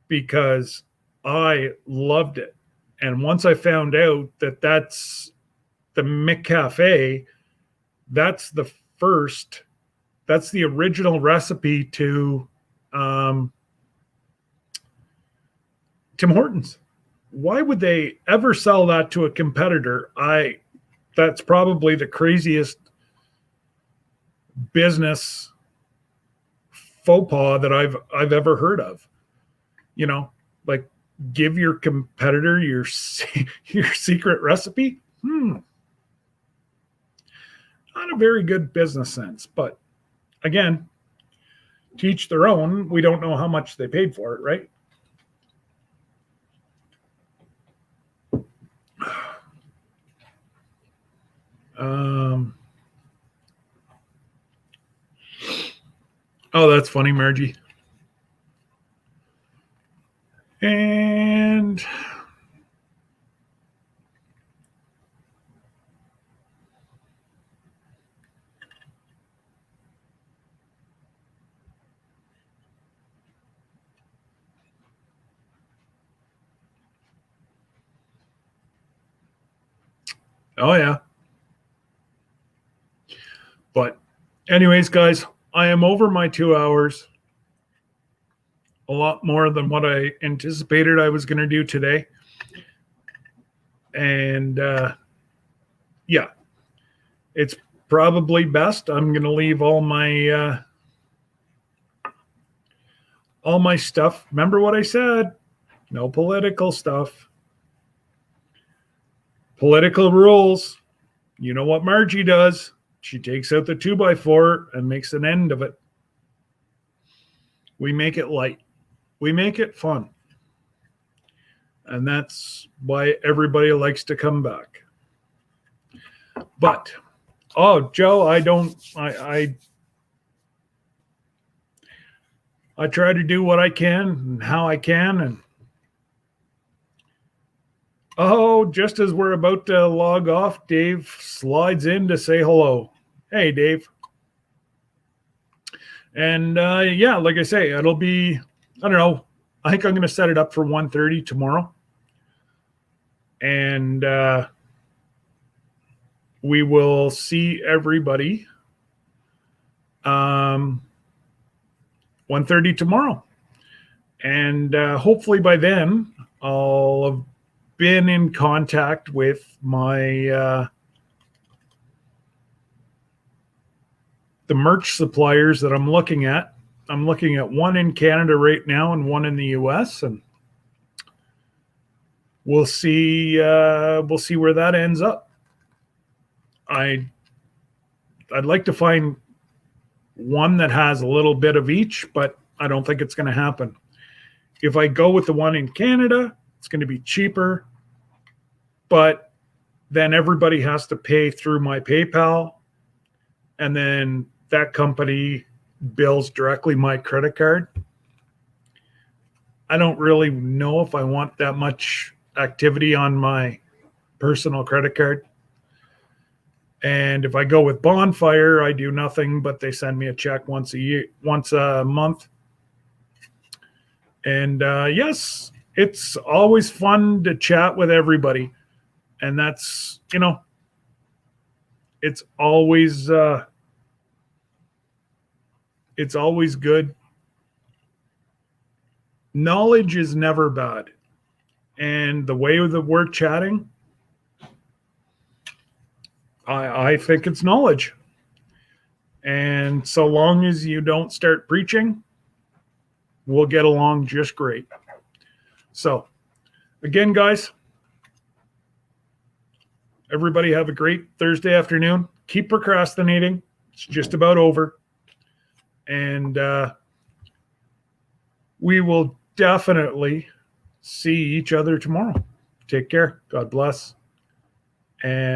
because I loved it. And once I found out that that's the McCafe, that's the original recipe to Tim Hortons. Why would they ever sell that to a competitor? That's probably the craziest business faux pas that I've ever heard of. You know, like give your competitor your secret recipe. Not a very good business sense, but again, teach their own. We don't know how much they paid for it, right? Oh, that's funny, Margie. And oh yeah. But anyways, guys, I am over my 2 hours. A lot more than what I anticipated I was going to do today. And yeah, it's probably best. I'm going to leave all my stuff. Remember what I said? No political stuff. Political rules. You know what Margie does? She takes out the 2x4 and makes an end of it. We make it light. We make it fun. And that's why everybody likes to come back. But, oh, Joe, I try to do what I can and how I can. And oh, just as we're about to log off, Dave slides in to say hello. Hey, Dave. And yeah, like I say, it'll be, I don't know, I think I'm going to set it up for 1:30 tomorrow. And we will see everybody 1:30 tomorrow. And hopefully by then I'll have been in contact with my the merch suppliers that I'm looking at. I'm looking at one in Canada right now and one in the US, and we'll see where that ends up. I'd like to find one that has a little bit of each, but I don't think it's going to happen. If I go with the one in Canada, it's going to be cheaper, but then everybody has to pay through my PayPal, and then that company bills directly my credit card. I don't really know if I want that much activity on my personal credit card. And if I go with Bonfire, I do nothing, but they send me a check once a month. And yes, it's always fun to chat with everybody. And that's, it's always good. Knowledge is never bad. And the way that we're chatting, I think it's knowledge. And so long as you don't start preaching, we'll get along just great. So, again, guys, everybody have a great Thursday afternoon. Keep procrastinating. It's just about over. And we will definitely see each other tomorrow. Take care. God bless. And